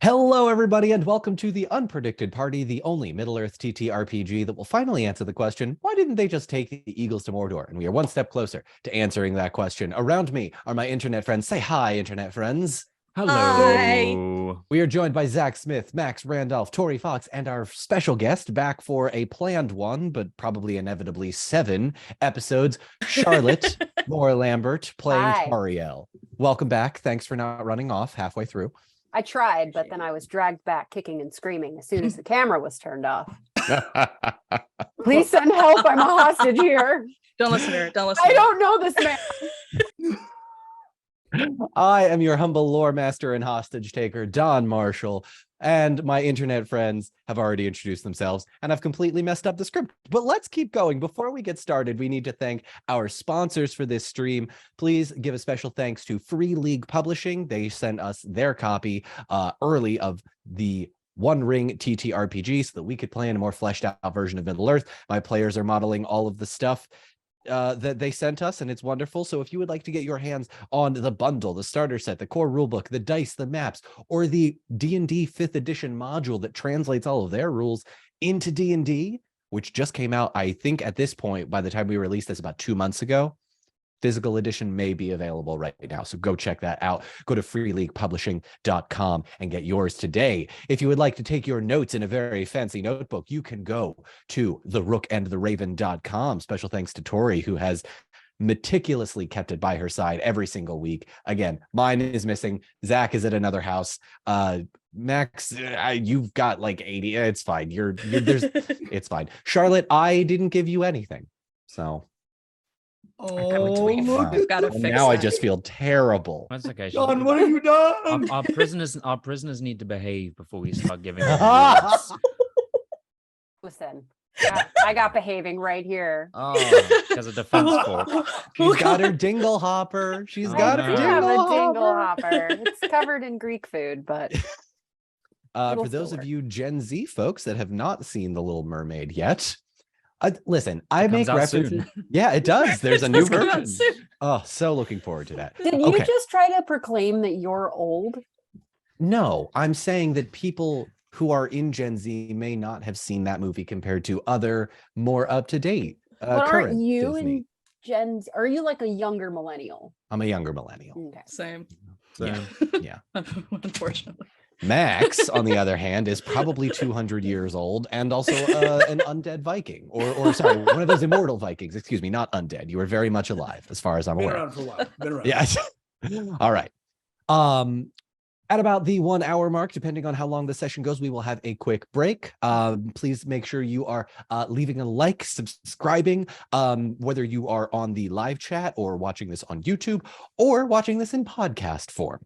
Hello, everybody, and welcome to the Unpredicted Party, the only Middle-earth TTRPG that will finally answer the question, why didn't they just take the Eagles to Mordor? And we are one step closer to answering that question. Around me are my internet friends. Say hi, internet friends. Hello. Hi. We are joined by Zach Smith, Max Randolph, Tori Fox, and our special guest back for a planned one, but probably inevitably 7 episodes, Charlotte Moore-Lambert playing Hi. Tauriel. Welcome back. Thanks for not running off halfway through. I tried, but then I was dragged back kicking and screaming as soon as the camera was turned off. Please send help. I'm a hostage here. Don't listen to her. Don't listen. I don't know this man. I am your humble lore master and hostage taker, Don Marshall, and my internet friends have already introduced themselves, and I've completely messed up the script. But let's keep going. Before we get started, we need to thank our sponsors for this stream. Please give a special thanks to Free League Publishing. They sent us their copy early of the One Ring TTRPG so that we could play in a more fleshed out version of Middle Earth. My players are modeling all of the stuff that they sent us, and it's wonderful. So if you would like to get your hands on the bundle, the starter set, the core rulebook, the dice, the maps, or the D&D 5th edition module that translates all of their rules into D&D, which just came out, I think at this point, by the time we released this about 2 months ago, physical edition may be available right now. So go check that out. Go to freeleaguepublishing.com and get yours today. If you would like to take your notes in a very fancy notebook, you can go to therookandtheraven.com. Special thanks to Tori, who has meticulously kept it by her side every single week. Again, mine is missing. Zach is at another house. Max, you've got like 80. It's fine. It's fine. Charlotte, I didn't give you anything. So We've got to fix now that. I just feel terrible. That's okay. John, what have you done? Our prisoners need to behave before we start giving them rewards. Listen, I got behaving right here. Oh, because of defense force. She's got her dingle hopper. She's got her I do have a dingle dingle hopper. hopper. It's covered in Greek food, but For those of you Gen Z folks that have not seen The Little Mermaid yet, listen, I make references. Soon. Yeah, it does. There's a new It's coming out version. soon. Oh, so looking forward to that. did you Okay. just try to proclaim that you're old? No, I'm saying that people who are in Gen Z may not have seen that movie compared to other more up-to-date But aren't current you Disney. in Gen Z? Are you like a younger millennial? I'm a younger millennial. Okay. Same. Yeah. Yeah. Unfortunately. Max, on the other hand, is probably 200 years old and also an undead Viking, or sorry, one of those immortal Vikings. Excuse me, not undead. You are very much alive, as far as I'm Been aware. around for a while. Been around. Yes. All right. At about the 1 hour mark, depending on how long the session goes, we will have a quick break. Please make sure you are leaving a like, subscribing, whether you are on the live chat or watching this on YouTube or watching this in podcast form.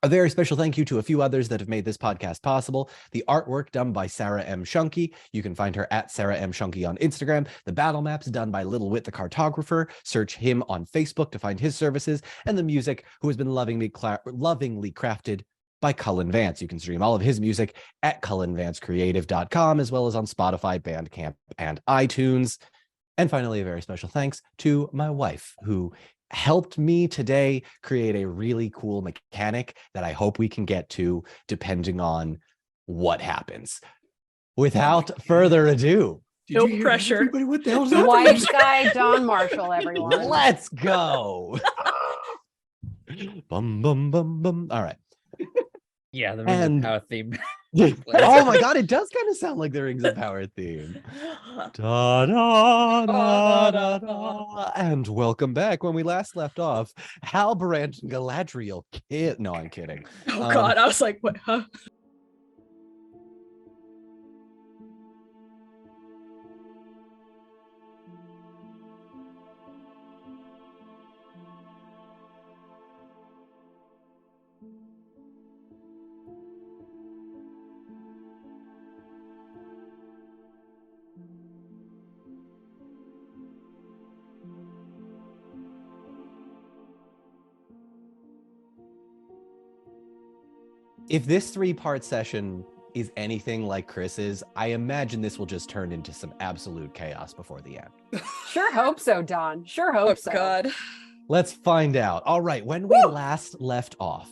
A very special thank you to a few others that have made this podcast possible. The artwork done by Sarah M. Shunky. You can find her at Sarah M. Shunky on Instagram. The battle maps done by Little Wit the cartographer. Search him on Facebook to find his services. And the music, who has been lovingly crafted by Cullen Vance. You can stream all of his music at cullenvancecreative.com, as well as on Spotify, Bandcamp, and iTunes. And finally, a very special thanks to my wife, who helped me today create a really cool mechanic that I hope we can get to depending on what happens. Without further ado, Did No you hear that, pressure. everybody? What the hell is that? White guy Don Marshall, everyone. let's go. Bum, bum, bum, bum. All right. Yeah, the Rings And- of Power theme. Oh my God, it does kind of sound like the Rings of Power theme. Da, da, da, da, da. And welcome back. When we last left off, Halbrand and Galadriel kid. No, I'm kidding. Oh God, I was like, what? Huh? If this 3-part session is anything like Chris's, I imagine this will just turn into some absolute chaos before the end. Sure hope so, Don. Sure hope Oh so. God. Let's find out. All right, when we last left off,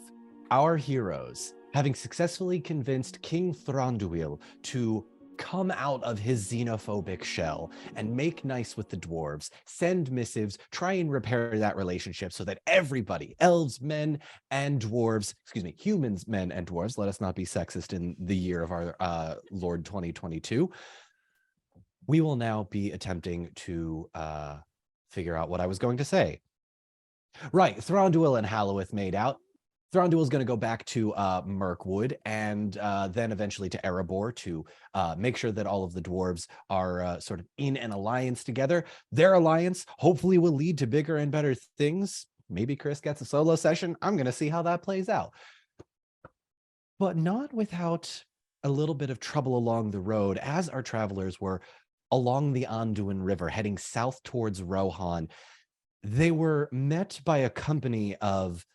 our heroes having successfully convinced King Thranduil to come out of his xenophobic shell and make nice with the dwarves, send missives, try and repair that relationship so that everybody, elves, men, and dwarves, humans, men, and dwarves, let us not be sexist in the year of our Lord 2022, we will now be attempting to figure out what I was going to say. Right, Thranduil and Halloweth made out. Thranduil's going to go back to Mirkwood and then eventually to Erebor to make sure that all of the dwarves are sort of in an alliance together. Their alliance hopefully will lead to bigger and better things. Maybe Chris gets a solo session. I'm going to see how that plays out. But not without a little bit of trouble along the road as our travelers were along the Anduin River heading south towards Rohan. They were met by a company of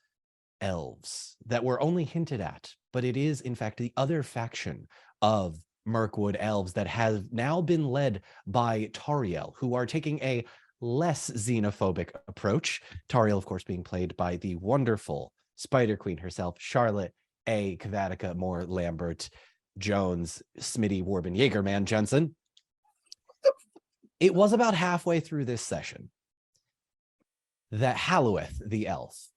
elves that were only hinted at, but it is in fact the other faction of Mirkwood elves that have now been led by Tauriel, who are taking a less xenophobic approach. Tauriel, of course, being played by the wonderful Spider Queen herself, Charlotte A. Kavatica Moore Lambert Jones Smitty Warbin Jaegerman Jensen. It was about halfway through this session that Halloweth the elf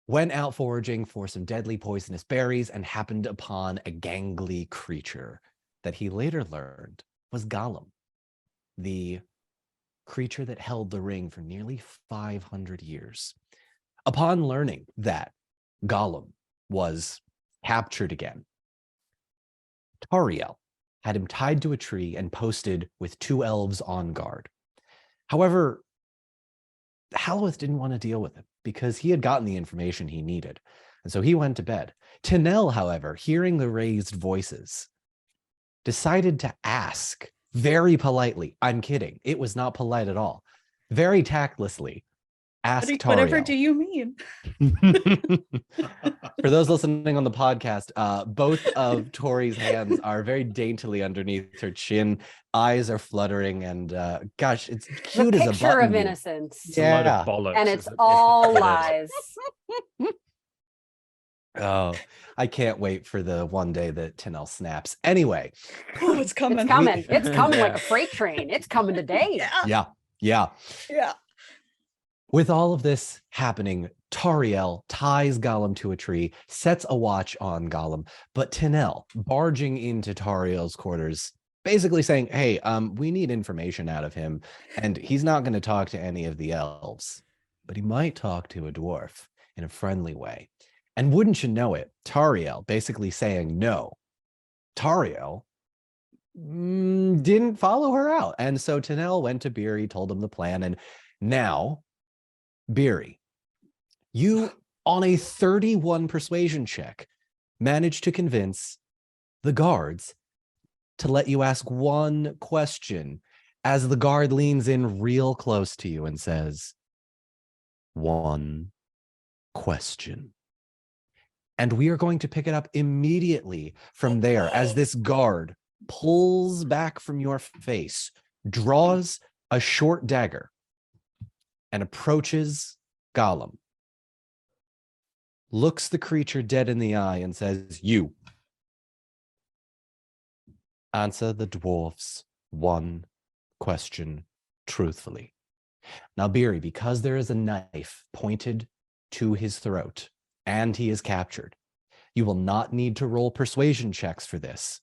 went out foraging for some deadly poisonous berries and happened upon a gangly creature that he later learned was Gollum, the creature that held the ring for nearly 500 years. Upon learning that Gollum was captured again, Tauriel had him tied to a tree and posted with 2 elves on guard. However, Halloweth didn't want to deal with him because he had gotten the information he needed. And so he went to bed. Tinel, however, hearing the raised voices, decided to ask very politely. I'm kidding. It was not polite at all. Very tactlessly, ask Tauriel. Whatever do you mean? For those listening on the podcast, both of Tori's hands are very daintily underneath her chin. Eyes are fluttering, and gosh, it's cute as a Picture button. of innocence. It's a load Yeah. of bollocks. And it's is all what it is. lies. Oh, I can't wait for the one day that Tinel snaps. Anyway. Oh, it's coming. It's coming. It's coming Yeah. like a freight train. It's coming today. Yeah. Yeah. With all of this happening, Tauriel ties Gollum to a tree, sets a watch on Gollum, but Tinel, barging into Tauriel's quarters, basically saying, hey, we need information out of him, and he's not going to talk to any of the elves, but he might talk to a dwarf in a friendly way. And wouldn't you know it, Tauriel basically saying no. Tauriel didn't follow her out. And so Tinel went to Beery, told him the plan, and now, Beery, you, on a 31 persuasion check, managed to convince the guards to let you ask one question as the guard leans in real close to you and says, one question. And we are going to pick it up immediately from there as this guard pulls back from your face, draws a short dagger, and approaches Gollum, looks the creature dead in the eye and says, you answer the dwarf's one question truthfully. Now, Beery, because there is a knife pointed to his throat and he is captured, you will not need to roll persuasion checks for this.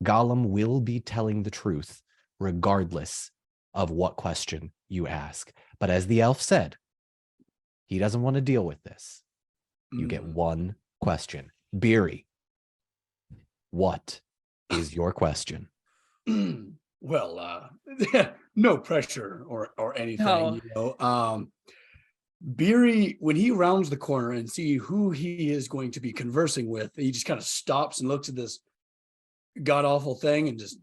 Gollum will be telling the truth regardless of what question you ask. But as the elf said, he doesn't want to deal with this. You get one question. Beery, what is your question? Well, no pressure or anything, No. you know. Beery, when he rounds the corner and see who he is going to be conversing with, he just kind of stops and looks at this god awful thing and just,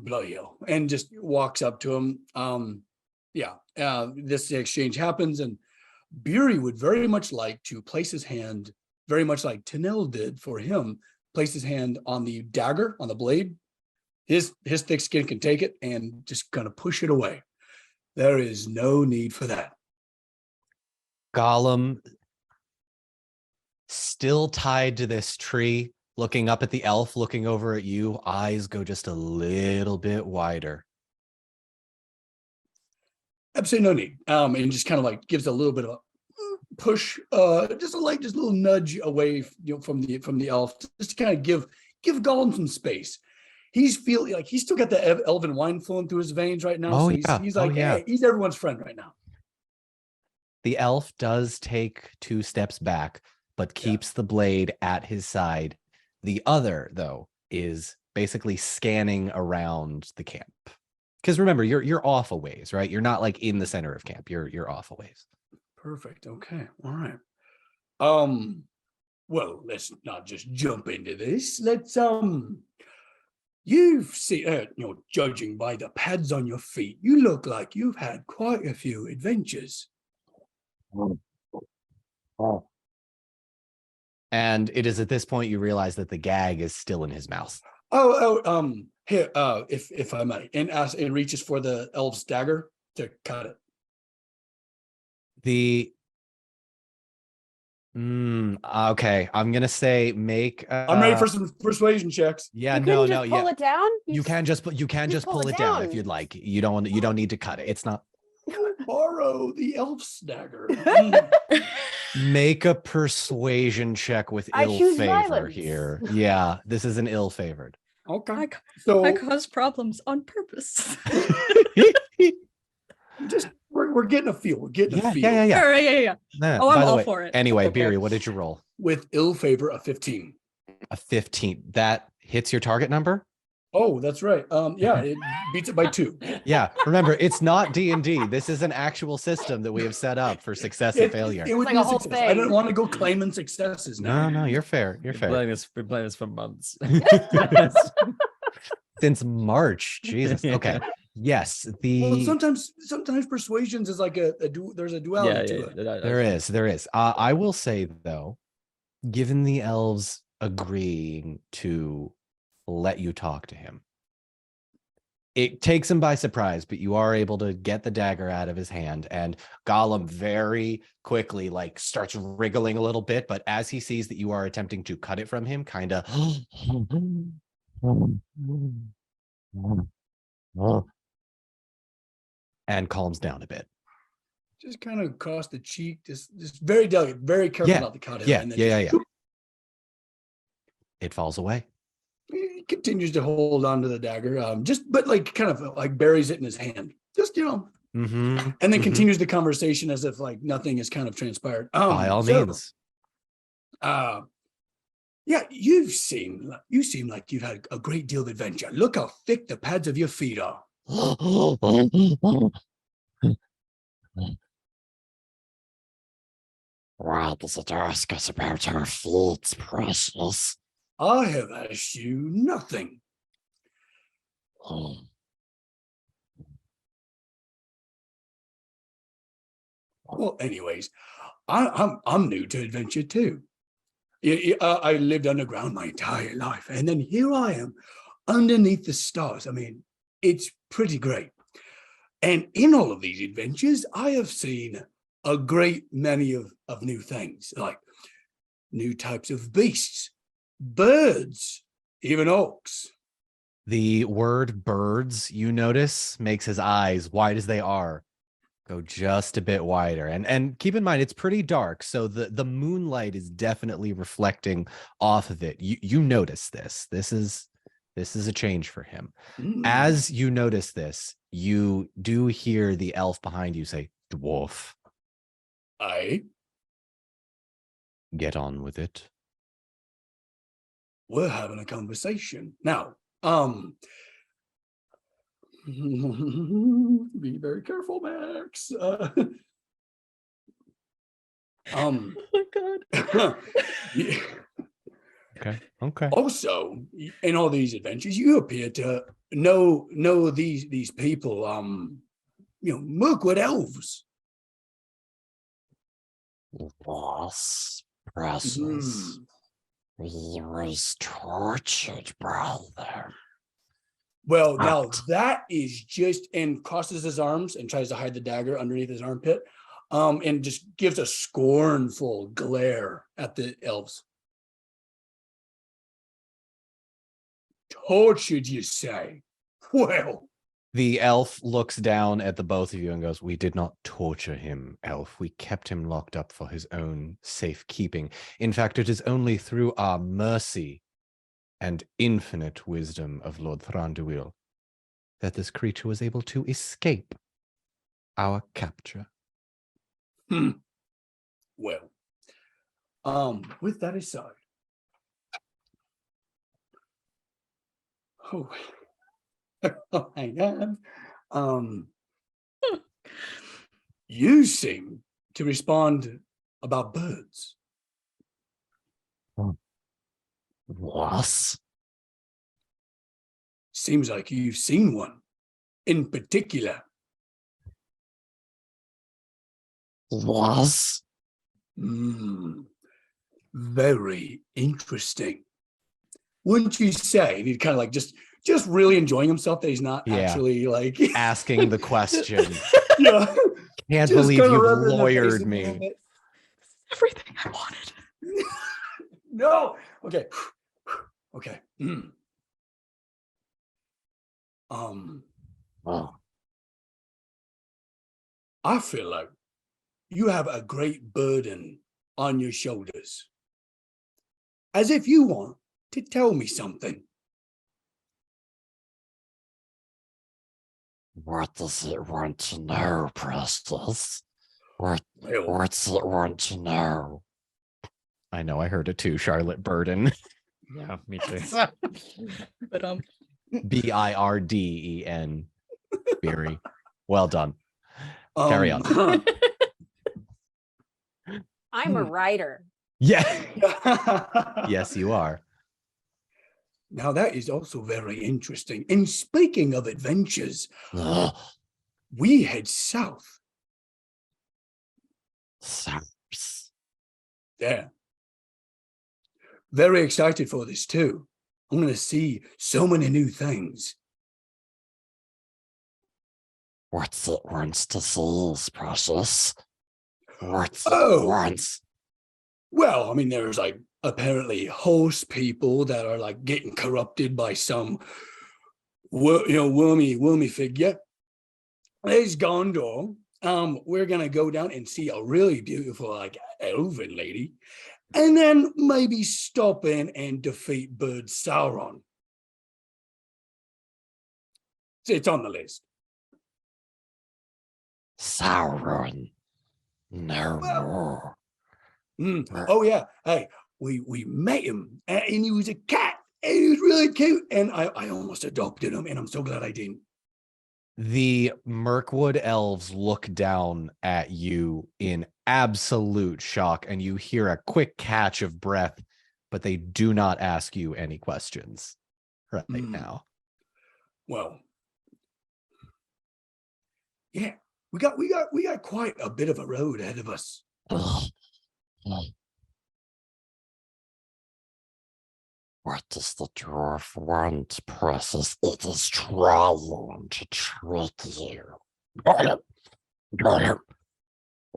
bloody hell, and just walks up to him. This exchange happens, and Beery would very much like to place his hand, very much like Tinel did for him, place his hand on the dagger, on the blade. His thick skin can take it and just kind of push it away. There is no need for that. Gollum still tied to this tree, looking up at the elf, looking over at you, eyes go just a little bit wider. Absolutely no need. And just kind of like gives a little bit of a push, just a little nudge away, from the elf, just to kind of give Gollum some space. He's feeling like he's still got the elven wine flowing through his veins right now. Oh, So yeah. he's Oh, like, yeah. hey, he's everyone's friend right now. The elf does take 2 steps back, but keeps the blade at his side. The other, though, is basically scanning around the camp. Because remember, you're off a ways, right? You're not like in the center of camp. You're off a ways. Perfect. Okay. All right. Well, let's not just jump into this. Let's you've seen, judging by the pads on your feet, you look like you've had quite a few adventures. And it is at this point you realize that the gag is still in his mouth. Here, if I may, and reaches for the elf's dagger to cut it. Okay, I'm gonna say make. I'm ready for some persuasion checks. Yeah, You no, couldn't just pull it down. You can just pull it down if you'd like. You don't need to cut it. It's not. Borrow the elf's dagger. Make a persuasion check with I ill choose favor violence. here. Yeah, this is an ill favored. Okay. I cause problems on purpose. Just we're getting a feel. We're getting a feel. Yeah. All right, yeah. Nah, Oh, I'm by the all way, for it. Anyway, Okay. Beery, what did you roll? With ill favor, a 15. A 15. That hits your target number? Oh, that's right. Yeah, it beats it by 2. Yeah. Remember, it's not D&D. This is an actual system that we have set up for success and failure. It would Like be a whole success. I don't thing. want to go claiming successes now. No, you're fair. You're We're fair. playing this for months. Since March. Jesus. Okay. Yes. Well, sometimes persuasions is like there's a duality to it. There is. I will say though, given the elves agreeing to let you talk to him, it takes him by surprise, but you are able to get the dagger out of his hand, and Gollum very quickly starts wriggling a little bit, but as he sees that you are attempting to cut it from him, kind of and calms down a bit. Just kind of across the cheek, just very delicate, very careful not to cut it. And then Yeah. It falls away. He continues to hold on to the dagger, but kind of buries it in his hand, just and then continues the conversation as if nothing has kind of transpired. By all means. Yeah, you seem like you've had a great deal of adventure. Look how thick the pads of your feet are. Why does it ask us about our feet, precious? I have asked you nothing. Well, anyways, I'm new to adventure too. I lived underground my entire life, and then here I am, underneath the stars. I mean, it's pretty great. And in all of these adventures, I have seen a great many of new things, like new types of beasts, birds, even orcs. The word birds, you notice, makes his eyes, wide as they are, go just a bit wider. And keep in mind, it's pretty dark, so the moonlight is definitely reflecting off of it. You notice this. This is a change for him. As you notice this, you do hear the elf behind you say, "Dwarf, Aye, get on with it." we're having a conversation now. Be very careful, Max. Oh my god. Yeah. Okay. Also, in all these adventures, you appear to know these people, Mirkwood elves. Yes, precious. We was tortured by them. Well, now that is just, and crosses his arms and tries to hide the dagger underneath his armpit. and just gives a scornful glare at the elves. Tortured, you say? Well, The elf looks down at the both of you and goes, "We did not torture him, elf. We kept him locked up for his own safekeeping. In fact, it is only through our mercy and infinite wisdom of Lord Thranduil that this creature was able to escape our capture." Well, with that aside, oh, hang on. You seem to respond about birds. Was? Seems like you've seen one in particular. Was? Very interesting. Wouldn't you say? And he'd kind of like just really enjoying himself that he's not actually like asking the question. Yeah. Can't Just believe kinda you've rubbing their lawyered faces a little me. bit. Everything I wanted. No. Okay. Okay. Oh, I feel like you have a great burden on your shoulders. As if you want to tell me something. what does it want to know, Precious? Well, What's it want to know? I know, I heard it too, Charlotte Burden. Yeah, me too. But Birden. Beery. Well done. Carry on. I'm a writer. Yeah. Yes, you are. Now that is also very interesting. And speaking of adventures, we head south. South. Yeah. Very excited for this too. I'm going to see so many new things. What's it wants to see, Precious? What's it Oh. wants? Well, I mean, there's like apparently horse people that are like getting corrupted by some, wormy figure. There's Gondor. We're gonna go down and see a really beautiful like elven lady, and then maybe stop in and defeat Bird Sauron. It's on the list. Sauron. No Well- more. Oh yeah. Hey, we met him, and he was a cat, and he was really cute, and I almost adopted him, and I'm so glad I didn't. The Mirkwood elves look down at you in absolute shock, and you hear a quick catch of breath, but they do not ask you any questions right now. Well, yeah, we got quite a bit of a road ahead of us. What does the dwarf want, Precious? It is trying to trick you.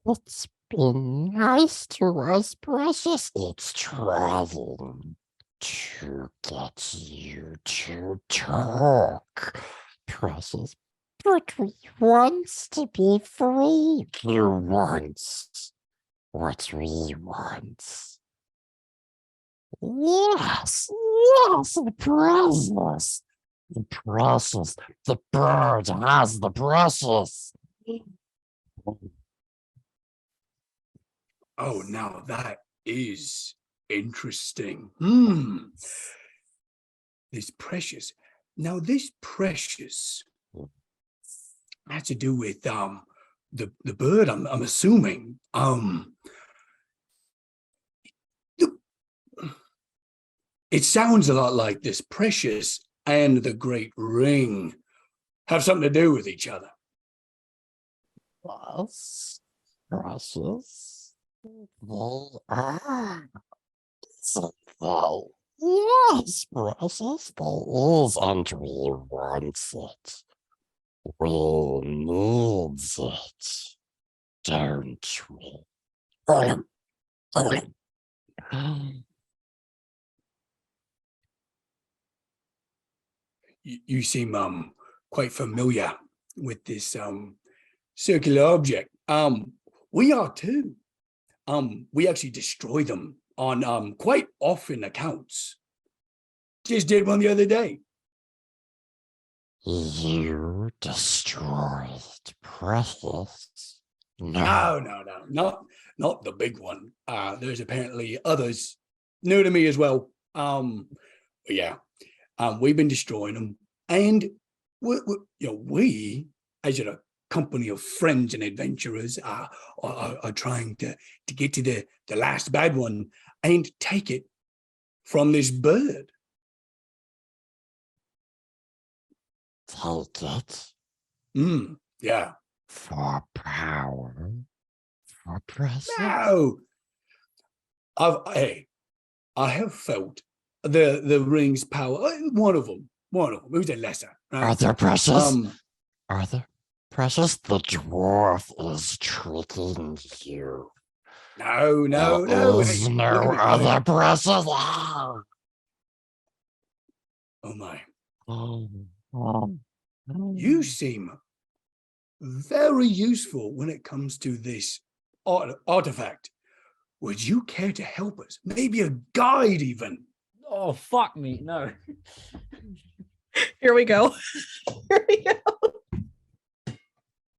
It's been nice to us, Precious. It's trying to get you to talk, Precious. But we wants to be free. You wants what we want. Yes, the Precious. The Precious. The bird has the Precious. Oh, now that is interesting. This precious. Now this precious has to do with the bird. I'm assuming. It sounds a lot like this precious and the great ring have something to do with each other. Yes, Precious. They are. So they. Yes, Precious. They is, and we want it. We need it. don't we? Gollum, Gollum. You seem quite familiar with this circular object. We are too. We actually destroy them on quite often accounts. Just did one the other day. You destroyed Precious? No, not the big one. There's apparently others new to me as well. But yeah, we've been destroying them, and we as a company of friends and adventurers are trying to get to the last bad one and take it from this bird. Take it Yeah. for power, for Precious? No. I have felt the ring's power. One of them. It was a lesser. Right? Are there Precious? Are there Precious? The dwarf is tricking you. No. There's Hey, no look at me. other Precious. Ah! Oh my. Oh. You seem very useful when it comes to this artifact. Would you care to help us? Maybe a guide even. Oh, fuck me. No. Here we go. Here we go.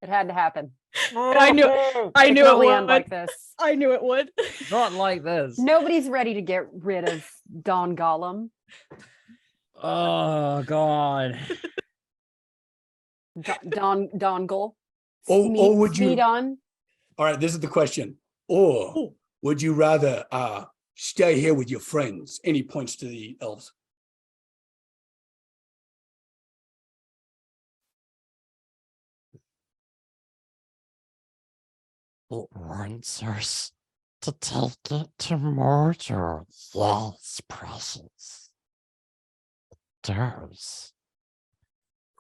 It had to happen. I knew It it can only end would. like this. I knew it would. Not like this. Nobody's ready to get rid of Don Gollum. Oh, God. Dongle. Or would you- Smeedon. All right, this is the question. Or would you rather stay here with your friends? And he points to the elves. It wants us to take it to Mordor. Yes, Precious. It does.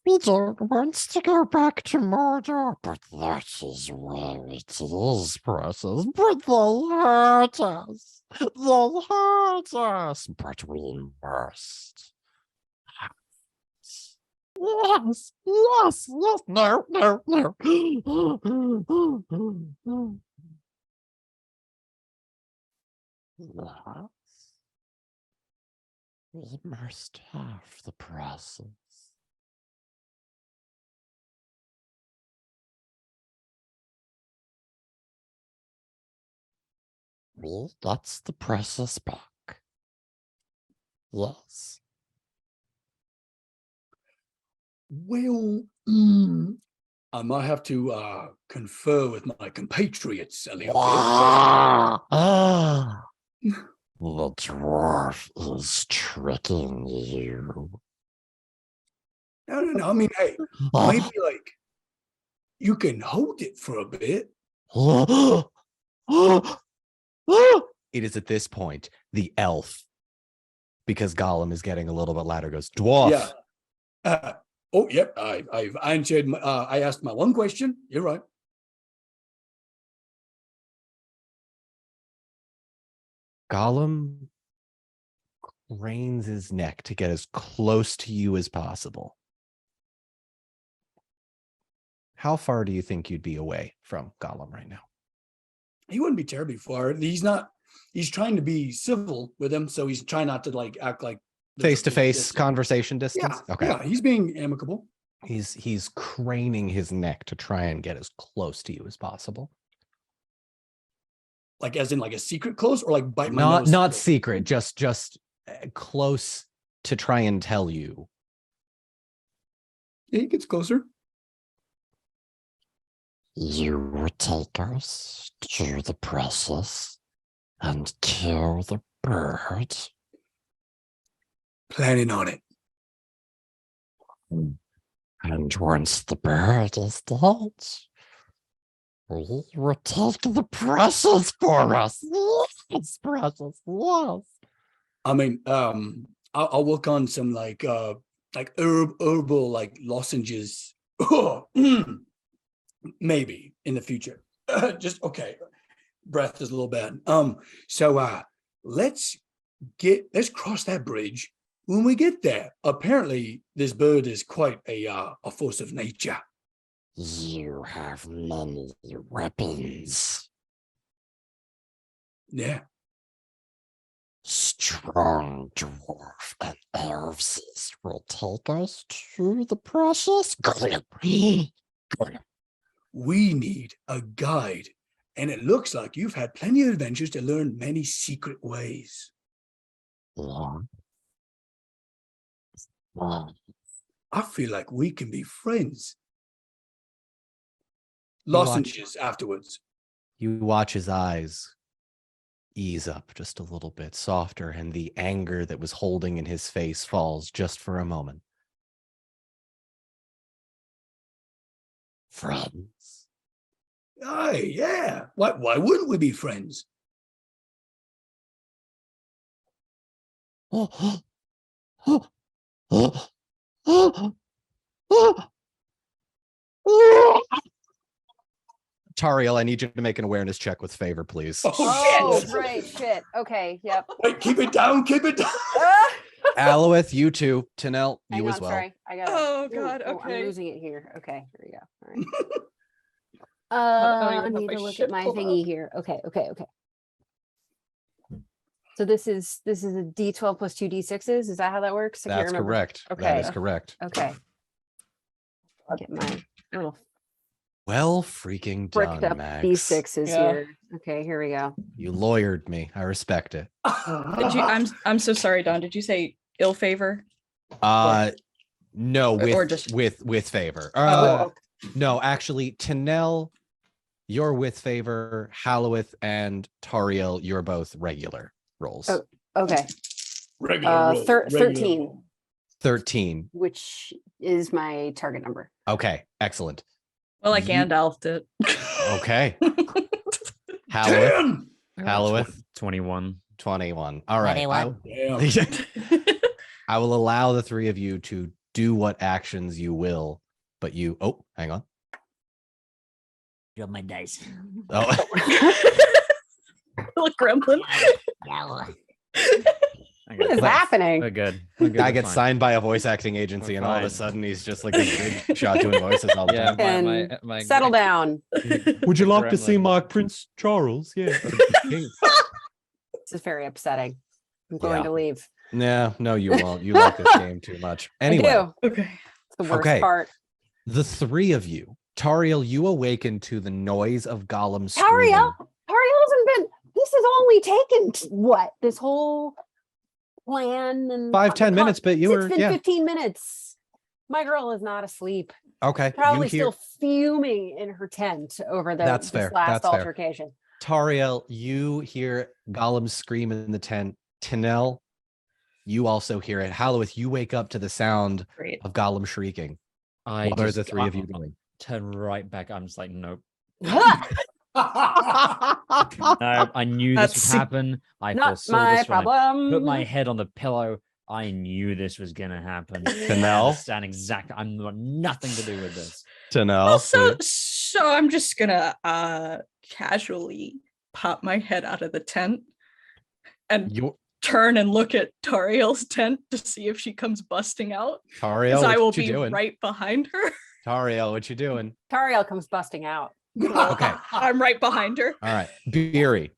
We don't want to go back to Mordor, but that is where it is, Precious. But they'll hurt us. They'll hurt us. But we must. Yes. No. Yes. We must have the Precious. Well, that's the Precious back. Yes. Well, I might have to confer with my compatriots a little bit. The dwarf is tricking you. No. I mean, hey, maybe like you can hold it for a bit. It is at this point the elf, because Gollum is getting a little bit louder, goes, dwarf. Yeah. Yep. I've answered. I asked my one question. You're right. Gollum cranes his neck to get as close to you as possible. How far do you think you'd be away from Gollum right now? He wouldn't be terribly far. He's not. He's trying to be civil with him, so he's trying not to like act like Face-to-face conversation distance? Yeah. Okay. Yeah. He's being amicable. He's craning his neck to try and get as close to you as possible. Like as in like a secret close, or like bite my nose. Not secret, just close to try and tell you. Yeah, he gets closer. You would take us to the Precious and kill the bird. Planning on it. And once the bird is dead, we will take the Precious for us. Yes, Precious, yes. I mean, I'll work on some like herbal like lozenges. Maybe in the future. Just okay. Breath is a little bad. So let's cross that bridge when we get there. Apparently, this bird is quite a force of nature. You have many weapons. Yeah. Strong dwarf and elves will take us to the process. We need a guide, and it looks like you've had plenty of adventures to learn many secret ways. Yeah. I feel like we can be friends. You watch- Lozenges afterwards. You watch his eyes ease up just a little bit softer, and the anger that was holding in his face falls just for a moment. Friends. Aye, yeah. Why wouldn't we be friends? Tauriel, I need you to make an awareness check with favor, please. Oh, shit. right. Shit. Okay. Yep. Wait, keep it down, keep it down. Aloeth, you too. Tanel, Hang you on, as well. sorry. I got Oh, God, I'm okay. losing it here. Okay, here we go. All right. I I don't even have need my to look shit at my pulled thingy up. here. Okay. So this is a D12 plus 2 D6s. Is that how that works? I can't That's remember. correct. That Okay. is correct. Okay. I'll get my little Well freaking bricked done, up Max. D6s Yeah. here. Okay, here we go. You lawyered me. I respect it. Did you? I'm so sorry, Don. Did you say ill favor? No, Or with just- with favor. Oh, No, actually, Tanel, you're with favor. Halloweth and Tauriel, you're both regular rolls. Oh. Okay. Regular roll, 13, roll. 13. which is my target number. Okay, excellent. Well, like You- Gandalf did. Okay. Halloweth, 10! Halloweth, 21. 21. All right. 21. Damn. I will allow the three of you to do what actions you will, but you, oh, hang on. Drop my dice. Oh, Little gremlin. What is happening? We're good. We're good. guy we're gets fine. signed by a voice acting agency, We're and all of a fine. sudden he's just like a big shot doing voices all the Yeah, time. my Settle down. Would you the like to see gremlin. my Prince Charles? Yeah. This is very upsetting. I'm going Yeah. to leave. No, you won't. You like this game too much. Anyway, I do. Okay. It's the worst Okay. part. the three of you, Tauriel, you awaken to the noise of Gollum screaming. Tauriel hasn't been. This has only taken what? This whole plan and 5-10 minutes, but you It's were, been yeah. 15 minutes. My girl is not asleep. Okay. Probably you hear, still fuming in her tent over That's this fair, last that's fair. altercation. Tauriel, you hear Gollum scream in the tent. Tanel, you also hear it. Halloweth, you wake up to the sound Great. of Gollum shrieking. I What are just- the three of you I doing? turn right back. I'm just like, nope. Not No, I knew this That's would happen. I foresaw my this when I problem. put my head on the pillow. I knew this was gonna happen. I Tanel, understand exactly. I'm got nothing to do with this. Tanel, Also, please. so I'm just gonna casually pop my head out of the tent and You, turn and look at Tauriel's tent to see if she comes busting out. Tauriel, Because I will what you be doing? right behind her. Tauriel, what you doing? Tauriel comes busting out. Okay. I'm right behind her. All right, Beery.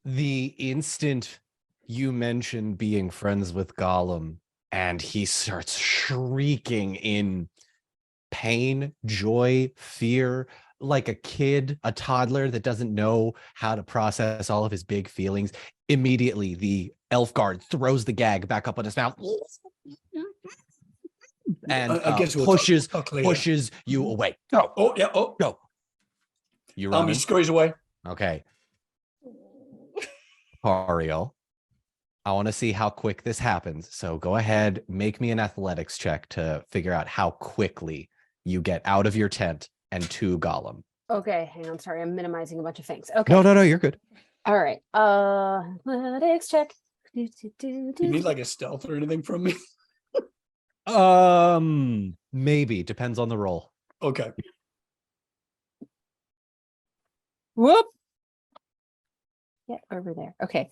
The instant you mention being friends with Gollum, and he starts shrieking in pain, joy, fear, like a kid, a toddler that doesn't know how to process all of his big feelings. Immediately, the elf guard throws the gag back up on his mouth and I guess we'll pushes talk later. pushes you away. Go, Oh, yeah. Oh, go. You he running? scurries away. Okay. Tauriel, I want to see how quick this happens. So go ahead, make me an athletics check to figure out how quickly you get out of your tent and to Gollum. Okay, hang on. Sorry, I'm minimizing a bunch of things. Okay. No, you're good. All right. Athletics check. You need like a stealth or anything from me? Maybe depends on the roll. Okay. Whoop. Get over there. Okay.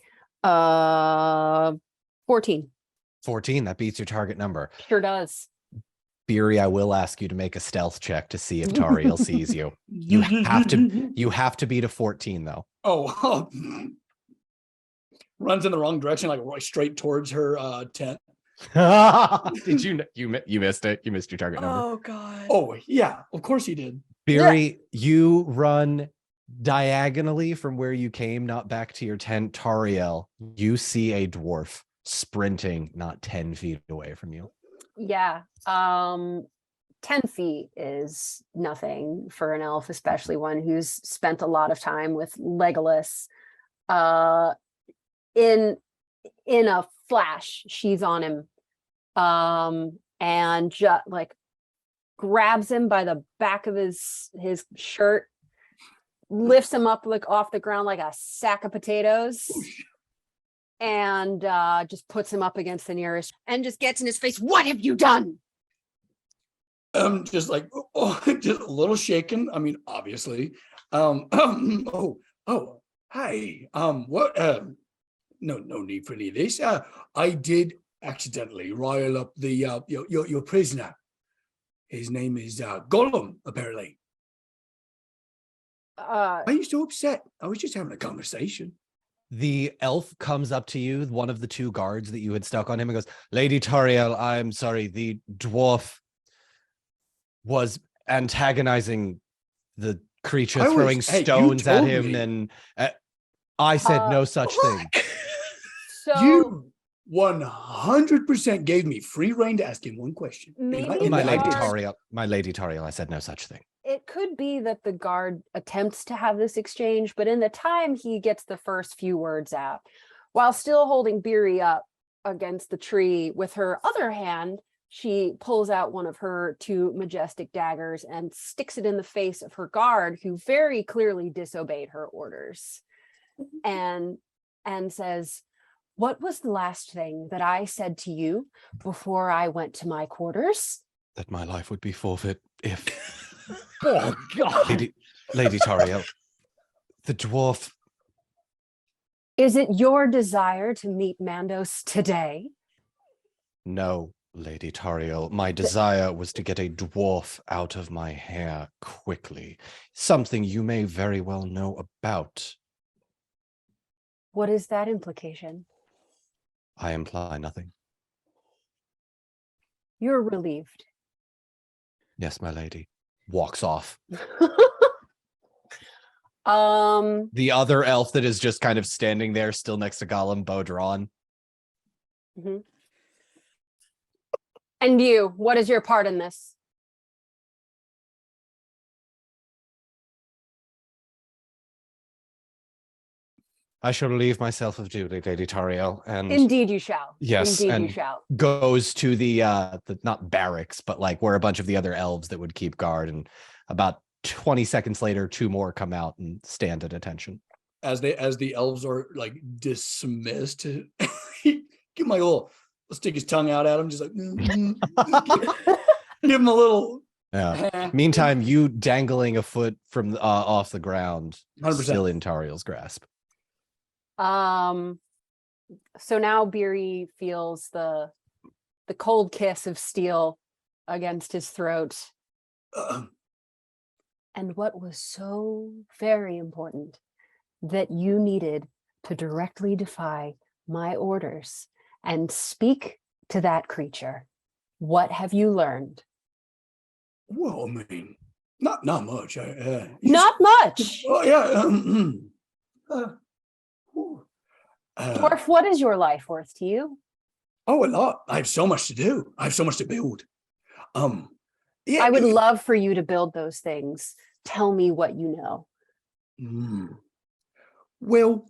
14. 14. That beats your target number. Sure does. Beery, I will ask you to make a stealth check to see if Tauriel sees you. You have to beat a 14 though. Oh, runs in the wrong direction, like right straight towards her tent. Did you missed it? You missed your target number. Oh god. Oh yeah, of course he did. Beery, you run diagonally from where you came, not back to your tent. Tauriel, you see a dwarf sprinting not 10 feet away from you. Yeah. 10 feet is nothing for an elf, especially one who's spent a lot of time with Legolas. In a flash, she's on him. And just like grabs him by the back of his shirt, lifts him up like off the ground like a sack of potatoes, and just puts him up against the nearest and just gets in his face. What have you done? Just like just a little shaken. I mean, obviously. Hi. What? No need for any of this. I did accidentally rile up the your prisoner. His name is Gollum, apparently. Why are you so upset? I was just having a conversation. The elf comes up to you, one of the two guards that you had stuck on him, and goes, Lady Tauriel, I'm sorry, the dwarf was antagonizing the creature, throwing stones at him, and I said no such thing. So You 100% gave me free rein to ask him one question. Maybe My the Lady guard- Tauriel, I said no such thing. it could be that the guard attempts to have this exchange, but in the time he gets the first few words out, while still holding Beery up against the tree with her other hand, she pulls out one of her two majestic daggers and sticks it in the face of her guard, who very clearly disobeyed her orders, and says, what was the last thing that I said to you before I went to my quarters? That my life would be forfeit if Oh, God. Lady Tauriel, the dwarf. Is it your desire to meet Mandos today? No, Lady Tauriel. My desire was to get a dwarf out of my hair quickly. Something you may very well know about. What is that implication? I imply nothing. You're relieved. Yes, my lady. Walks off. The other elf that is just kind of standing there, still next to Gollum, bow drawn. Mhm. And you, what is your part in this? I shall relieve myself of duty, Lady Tauriel, and Indeed you shall. yes, Indeed and you shall. goes to the not barracks, but like where a bunch of the other elves that would keep guard. And about 20 seconds later, two more come out and stand at attention. As the elves are like dismissed, give my little, stick his tongue out at him, just like give him a little. Yeah. Meantime, you dangling a foot from off the ground, 100%. still in Tauriel's grasp. So now Beery feels the cold kiss of steel against his throat. And what was so very important that you needed to directly defy my orders and speak to that creature. What have you learned? Well, I mean, not much. Not much. Oh yeah. Dwarf, what is your life worth to you? Oh, a lot. I have so much to do. I have so much to build. Yeah. I would love for you to build those things. Tell me what you know. Well,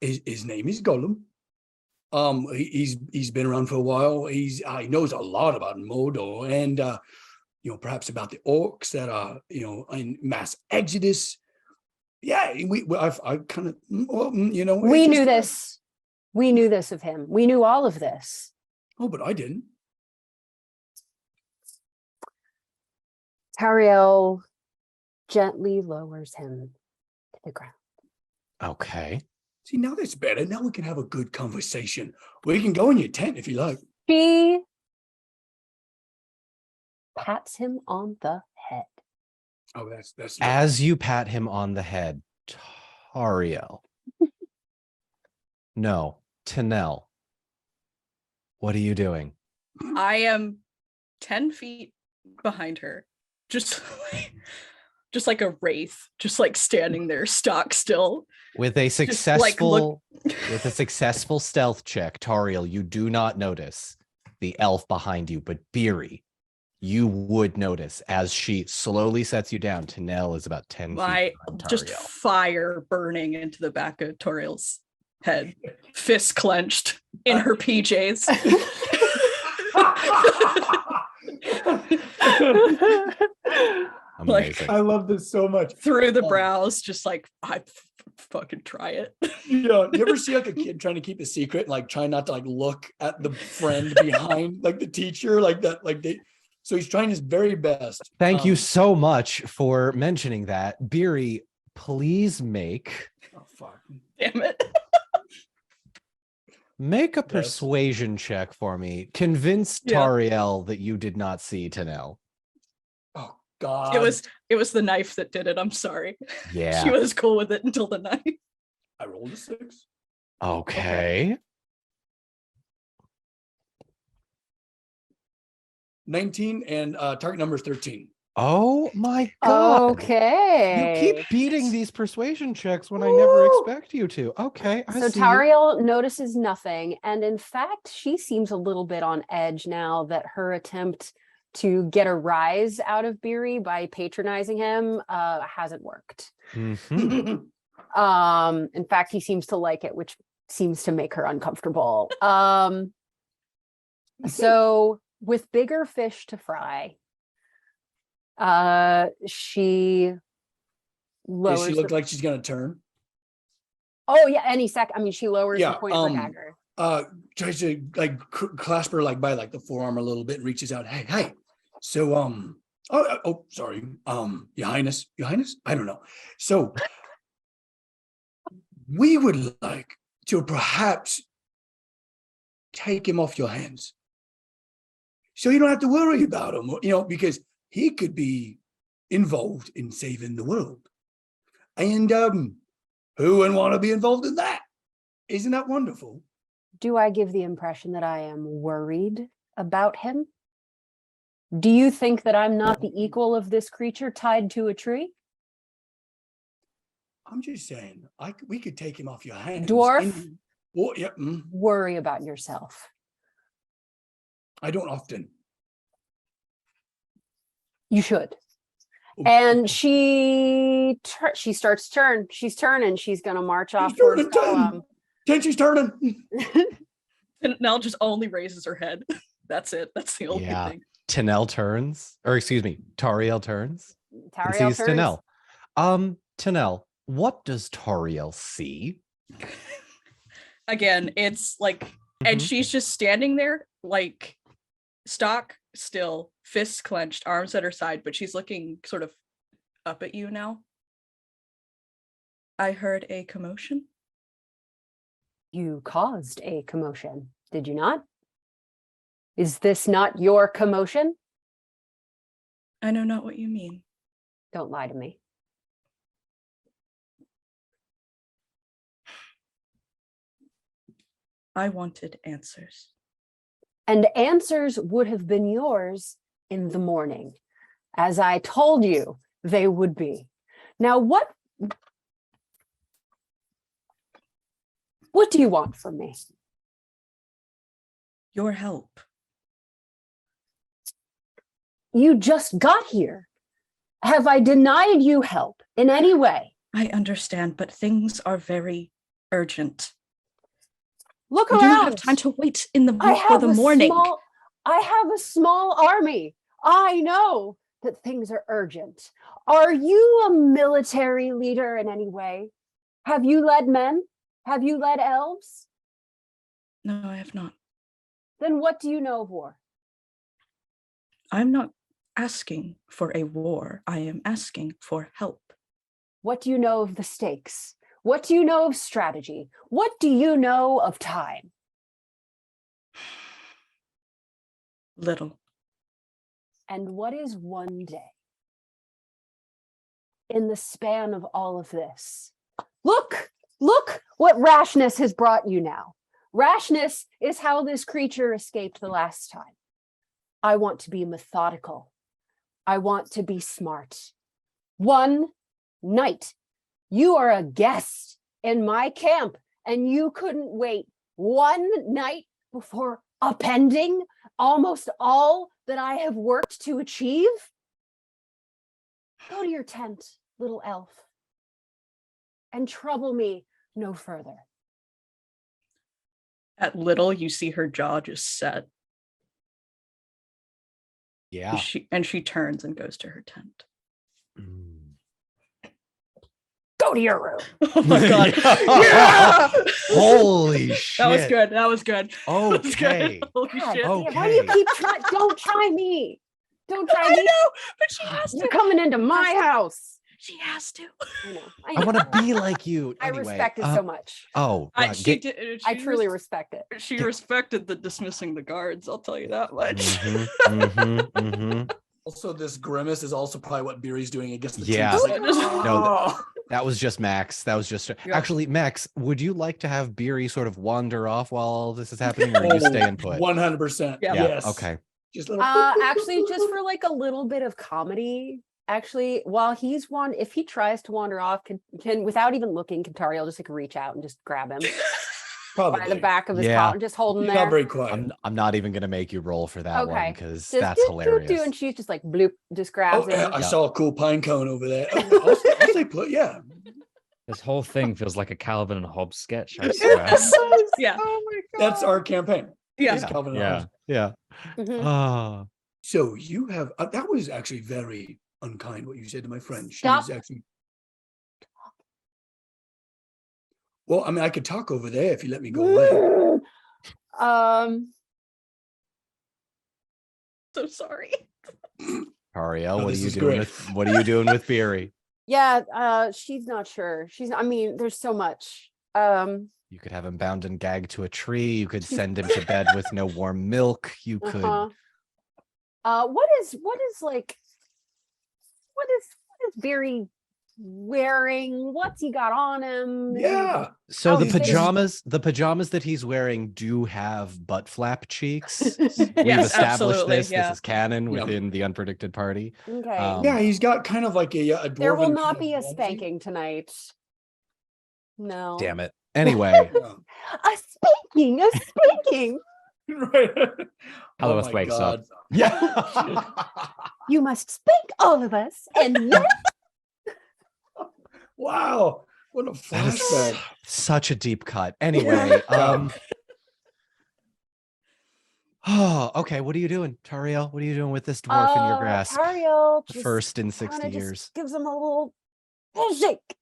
his name is Gollum. He's been around for a while. He knows a lot about Mordor and perhaps about the orcs that are in mass exodus. Yeah, I kind of We knew this. We knew this of him. We knew all of this. Oh, but I didn't. Tauriel gently lowers him to the ground. Okay. See, now that's better. Now we can have a good conversation. We can go in your tent if you like. She pats him on the head. Oh, that's As you pat him on the head, Tauriel. No, Tanel. What are you doing? I am 10 feet behind her. Just like a wraith, just like standing there stock still. With a Just, like, look- successful stealth check, Tauriel, you do not notice the elf behind you, but Beery, you would notice as she slowly sets you down. Tanel is about 10 feet behind just Tauriel. fire burning into the back of Tauriel's head, fist clenched in her PJs. Amazing. I love this so much. Through the brows, just like, I fucking try it. Yeah, you ever see like a kid trying to keep a secret, like trying not to like look at the friend behind, like the teacher, like that, like they. So he's trying his very best. Thank you so much for mentioning that. Beery, please make Oh fuck! Damn it. a persuasion check for me. Convince Yeah. Tauriel that you did not see Tanel. Oh god! It was the knife that did it. I'm sorry. Yeah. She was cool with it until the knife. I rolled a 6. Okay. 19 and target number is 13. Oh my god. Okay. You keep beating these persuasion checks when I never Woo! expect you to. Okay, I So see you. Tauriel notices nothing, and in fact, she seems a little bit on edge now that her attempt to get a rise out of Beery by patronizing him hasn't worked. Mhm. In fact, he seems to like it, which seems to make her uncomfortable. So with bigger fish to fry, she Does lowers she look the- like she's gonna turn? Oh yeah, any sec. I mean, she lowers Yeah, the point of her dagger. Tries to like clasp her like by like the forearm a little bit and reaches out. Hey. So sorry. Your Highness, I don't know. So we would like to perhaps take him off your hands, so you don't have to worry about him. Because he could be involved in saving the world, and who wouldn't want to be involved in that? Isn't that wonderful? Do I give the impression that I am worried about him? Do you think that I'm not the equal of this creature tied to a tree? I'm just saying, we could take him off your hands. Dwarf? Yeah. Worry about yourself. I don't often. You should. Oh, And she starts turn. She's turning. She's gonna march off towards turning, Gollum. She's turning. And Nell just only raises her head. That's it. That's the only Yeah. thing. Tanel turns, or excuse me, Tauriel turns and Tauriel sees turns. Tanel. Tanel, what does Tauriel see? Again, it's like, and Mhm. she's just standing there, like stock still, fists clenched, arms at her side, but she's looking sort of up at you now. I heard a commotion. You caused a commotion, did you not? Is this not your commotion? I know not what you mean. Don't lie to me. I wanted answers. And answers would have been yours in the morning, as I told you they would be. Now, what do you want from me? Your help. You just got here. Have I denied you help in any way? I understand, but things are very urgent. Look We around. do not have time to wait in the for the morning. I have a small army. I know that things are urgent. Are you a military leader in any way? Have you led men? Have you led elves? No, I have not. Then what do you know of war? I'm not asking for a war. I am asking for help. What do you know of the stakes? What do you know of strategy? What do you know of time? Little. And what is one day? In the span of all of this. Look what rashness has brought you now. Rashness is how this creature escaped the last time. I want to be methodical. I want to be smart. One night, you are a guest in my camp, and you couldn't wait one night before appending almost all that I have worked to achieve? Go to your tent, little elf, and trouble me no further. At little, you see her jaw just set. Yeah. She turns and goes to her tent. Go to your room. Oh my god. Yeah! Holy shit. That was good. That was good. That was good. Okay. Holy God shit. damn, why do you keep trying? Don't try me. Don't try I me. know, but she has You're to. coming into my house. She has to. I know. I want to be like you. I Anyway, respect it so much. Oh, I, God, she get- did, I she truly res- respect it. She respected the dismissing the guards. I'll tell you that much. Mhm, mhm, mhm. Also, this grimace is also probably what Beery's doing against the Yeah. tree. Just like, No, "Oh." That was just Max. That was just Yeah. actually Max. Would you like to have Beery sort of wander off while all this is happening, or are you staying put? 100%. Yeah. Yes. Okay. Just little. Actually, just for like a little bit of comedy. Actually, while he's if he tries to wander off, can without even looking, can Tauriel just like reach out and just grab him Probably. by the back of his Yeah. collar and just hold him He's there? not very quiet. I'm not even gonna make you roll for that one Okay. because Just that's hilarious. and she's just like bloop, just grabs Oh, him. I Yeah. saw a cool pine cone over there. I'll stay put. Yeah. This whole thing feels like a Calvin and Hobbes sketch. I swear. Yes. Yeah. Oh my god. That's our campaign. Yeah. Is Calvin and Yeah. Hobbes. Yeah. Mhm. Oh. So you have that was actually very unkind what you said to my friend. She Stop. was actually. Well, I mean, I could talk over there if you let me go away. So sorry. Tauriel, Oh, what are this you is doing great. what are you doing with Beery? Yeah, she's not sure. I mean, there's so much. You could have him bound and gagged to a tree. You could send him to bed with no warm milk. You could. What is Very wearing? What's he got on him? Yeah. So Oh, the he's been- pajamas that he's wearing do have butt flap cheeks. We've Yes, established absolutely, this. yeah. This is canon Yeah. within the Unpredicted party. Okay. Yeah, he's got kind of like a There will dwarven not kind be a of onesie. spanking tonight. No. Damn it. Anyway, Yeah. A spanking, a spanking. Right. Hello, Oh us my wakes up. God. yeah. You must spank all of us. And then Wow. What a That is flashback. such a deep cut. Anyway, oh, okay. What are you doing, Tauriel? What are you doing with this dwarf in your grasp? Tauriel The just first in kinda 60 just years. gives him a little shake.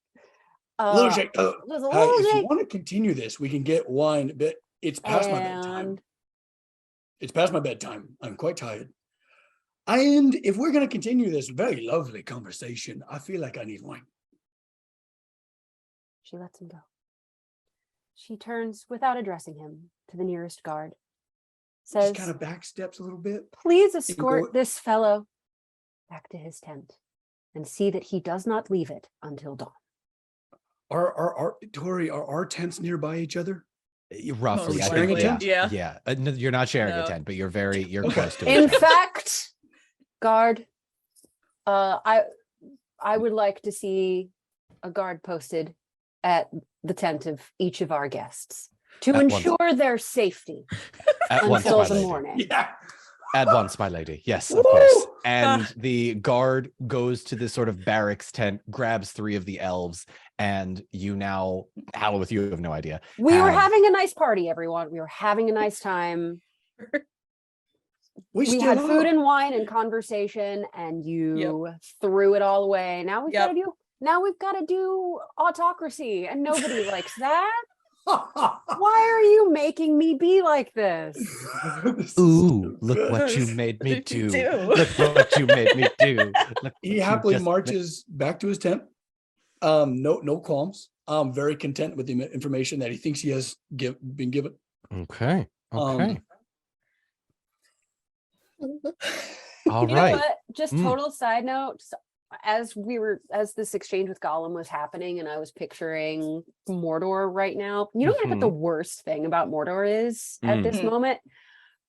Little shake. Just a Hey, little if you shake. want to continue this, we can get wine, but it's past my bedtime. And It's past my bedtime. I'm quite tired. And if we're going to continue this very lovely conversation, I feel like I need wine. she lets him go. She turns without addressing him to the nearest guard. Says, Just kind of back steps a little bit. please escort go- this fellow back to his tent and see that he does not leave it until dawn. Tori, are our tents nearby each other? Roughly, Most I think. likely. Yeah. Yeah. Yeah. No, you're not sharing a No. tent, but you're you're Okay. close to In it. fact, guard, I would like to see a guard posted at the tent of each of our guests to At once. ensure their safety At once, until my the lady. morning. Yeah. At once, my lady. Yes, of Woo! course. And the guard goes to this sort of barracks tent, grabs 3 of the elves, and you now, Halloweth, you have no idea. We were have- having a nice party, everyone. We were having a nice time. We We still had food are. and wine and conversation, and you threw it all away. Now we've got to do. Now we've got to do autocracy, and nobody likes that. Why are you making me be like this? This is Ooh, so look good. what you made me What did you do. do? Look what you made me do. Look He what you happily just marches back to his tent. No qualms. Very content with the information that he thinks he has been given. Okay. Okay. All You right. know what? Just Mm. total side note. As this exchange with Gollum was happening, and I was picturing Mordor right now. You know what the worst thing about Mordor is at this Mm. moment?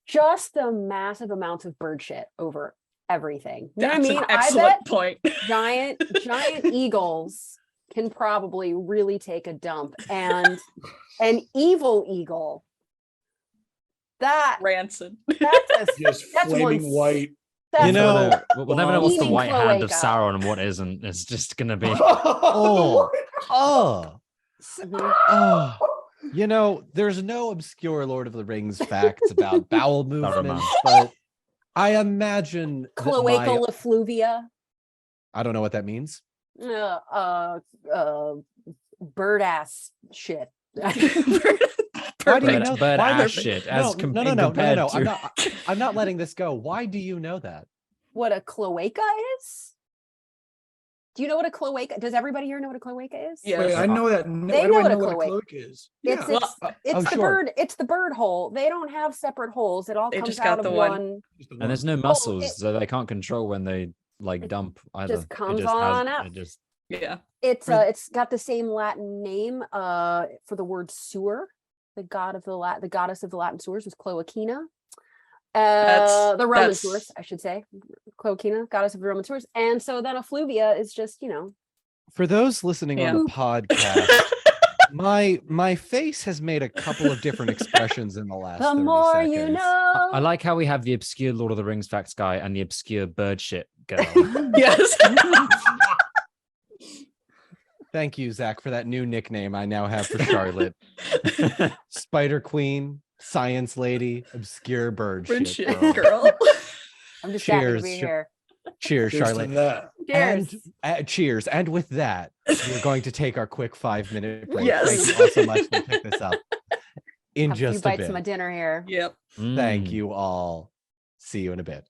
Just the massive amounts of bird shit over everything. You know what I That's mean? an I excellent bet point. giant eagles can probably really take a dump, and an evil eagle. Rancid. That's Just That's flaming one white. that's You know, We'll never know what's the Steaming white hand of cloaca. Sauron and what isn't. It's just gonna be. oh, oh, Mhm. oh. You know, there's no obscure Lord of the Rings facts about bowel movements, but I imagine that Cloacal effluvia. I don't know what that means. Bird ass shit. Why do you Bird, know? bird Why ass do- shit. No, As no. compared I'm to. not letting this go. Why do you know that? What a cloaca is? Do you know what a cloaca? Does everybody here know what a cloaca is? Yeah. Wait, Yes. I know that. They Why do know I what a know what a cloaca- cloak is? It's Yeah. it's the sure. bird. It's the bird hole. They don't have separate holes. It all They comes just got out of the one. one. Just the And there's one. no muscles, it- so they can't control when they like It dump either. just comes it just on out. It just. Yeah. It's got the same Latin name for the word sewer. The goddess of the Latin sewers was Cloacina. The Roman that's- sewers, I should say. Cloacina, goddess of the Roman sewers. And so then effluvia is just, For those listening on the podcast, my face has made a couple of different expressions in the last the 30 more seconds. you know. I like how we have the obscure Lord of the Rings facts guy and the obscure bird shit girl. Yes. Thank you, Zach, for that new nickname I now have for Charlotte. Spider Queen, Science Lady, Obscure Bird Bird Shit shit Girl. girl. I'm just happy to Cheers, be Char- here. Cheers, Cheers to Charlotte. that. Cheers. And cheers. And with that, we're going to take our quick 5-minute break. Yes. Thank you all so much. We'll pick this up in Have a few just a bites bit. of my dinner here. Yep. Thank Mm. you all. See you in a bit.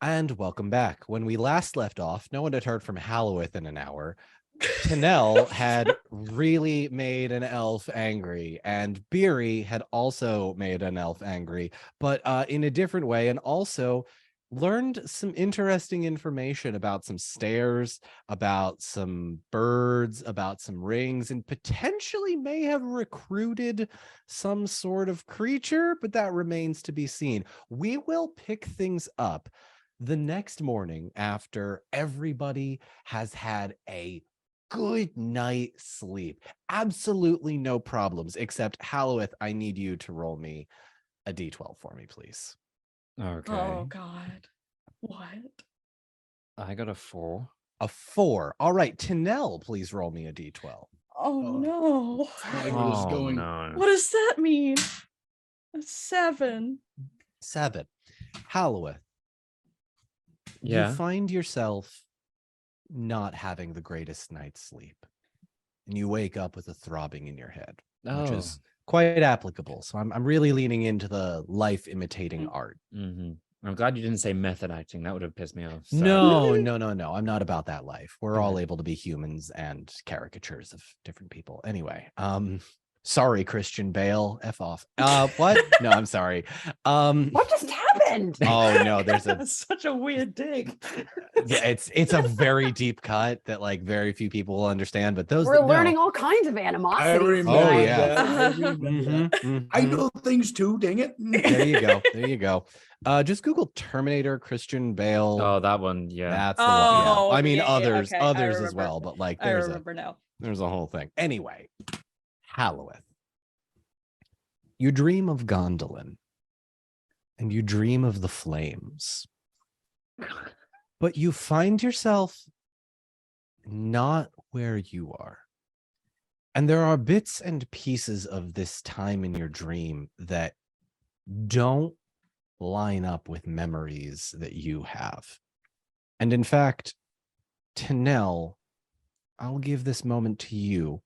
And welcome back. When we last left off, no one had heard from Halloweth in an hour. Tanel had really made an elf angry, and Beery had also made an elf angry, but in a different way, and also learned some interesting information about some stairs, about some birds, about some rings, and potentially may have recruited some sort of creature, but that remains to be seen. We will pick things up the next morning after everybody has had a good night sleep. Absolutely no problems, except Halloweth, I need you to roll me a d12 for me, please. Okay. Oh God. What? I got a 4. A 4. All right, Tanel, please roll me a d12. Oh Oh. no. I like where this is going. no. What does that mean? A 7. 7. Halloweth, you Yeah. find yourself not having the greatest night's sleep, and you wake up with a throbbing in your head, which Oh. is quite applicable. So I'm really leaning into the life imitating art. Mm-hmm. I'm glad you didn't say method acting. That would have pissed me off. Sorry. No. I'm not about that life. We're all Good. able to be humans and caricatures of different people. Anyway, sorry, Christian Bale. F off. What? No, I'm sorry. What just happened? Oh no, there's a That's such a weird dig. yeah, it's a very deep cut that like very few people will understand, but those We're that know- learning all kinds of animosity. I remember Oh, tonight. yeah. that. I remember that. Mhm, I mhm. know things too, dang it. There you go. There you go. Just Google Terminator Christian Bale. Oh, that one. Yeah. That's the one. Yeah. Oh, I mean yeah, others okay, I as remember. well, but like I there's remember now. a whole thing. Anyway, Halloweth. You dream of Gondolin and you dream of the flames. But you find yourself not where you are. And there are bits and pieces of this time in your dream that don't line up with memories that you have. And in fact, Tanel, I'll give this moment to you.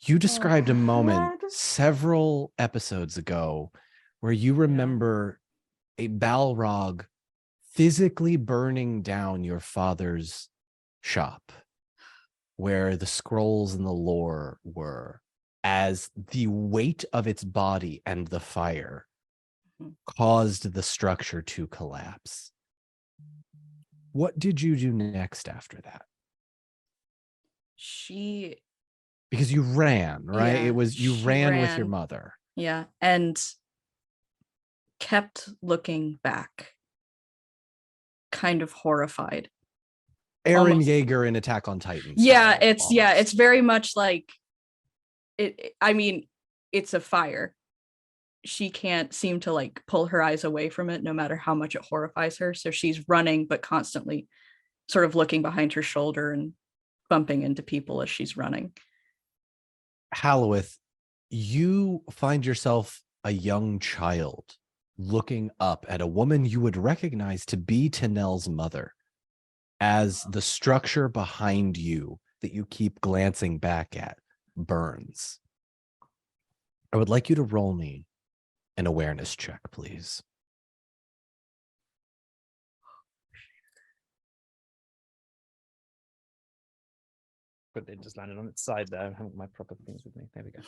You described a moment God. several episodes ago where you remember a Balrog physically burning down your father's shop where the scrolls and the lore were, as the weight of its body and the fire caused the structure to collapse. What did you do next after that? She, Because you ran, right? Yeah, It was you she ran with your ran. mother. yeah, and kept looking back, kind of horrified. Aaron Almost. Yeager in Attack on Titan. Yeah, style, it's almost. very much like I mean, it's a fire. She can't seem to like pull her eyes away from it no matter how much it horrifies her. So she's running, but constantly sort of looking behind her shoulder and bumping into people as she's running. Halloweth, you find yourself a young child looking up at a woman you would recognize to be Tanel's mother, as the structure behind you that you keep glancing back at burns. I would like you to roll me an awareness check, please. But it just landed on its side there. I haven't my proper things with me. There we go.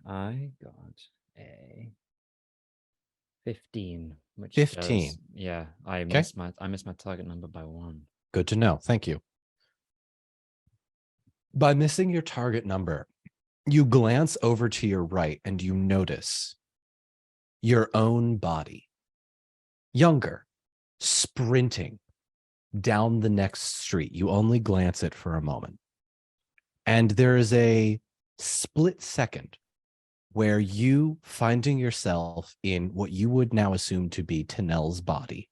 I got a 15, which 15. does, yeah, I Okay. missed my target number by 1. Good to know. Thank you. By missing your target number, you glance over to your right and you notice your own body, younger, sprinting down the next street. You only glance it for a moment. And there is a split second where you finding yourself in what you would now assume to be Tanel's body,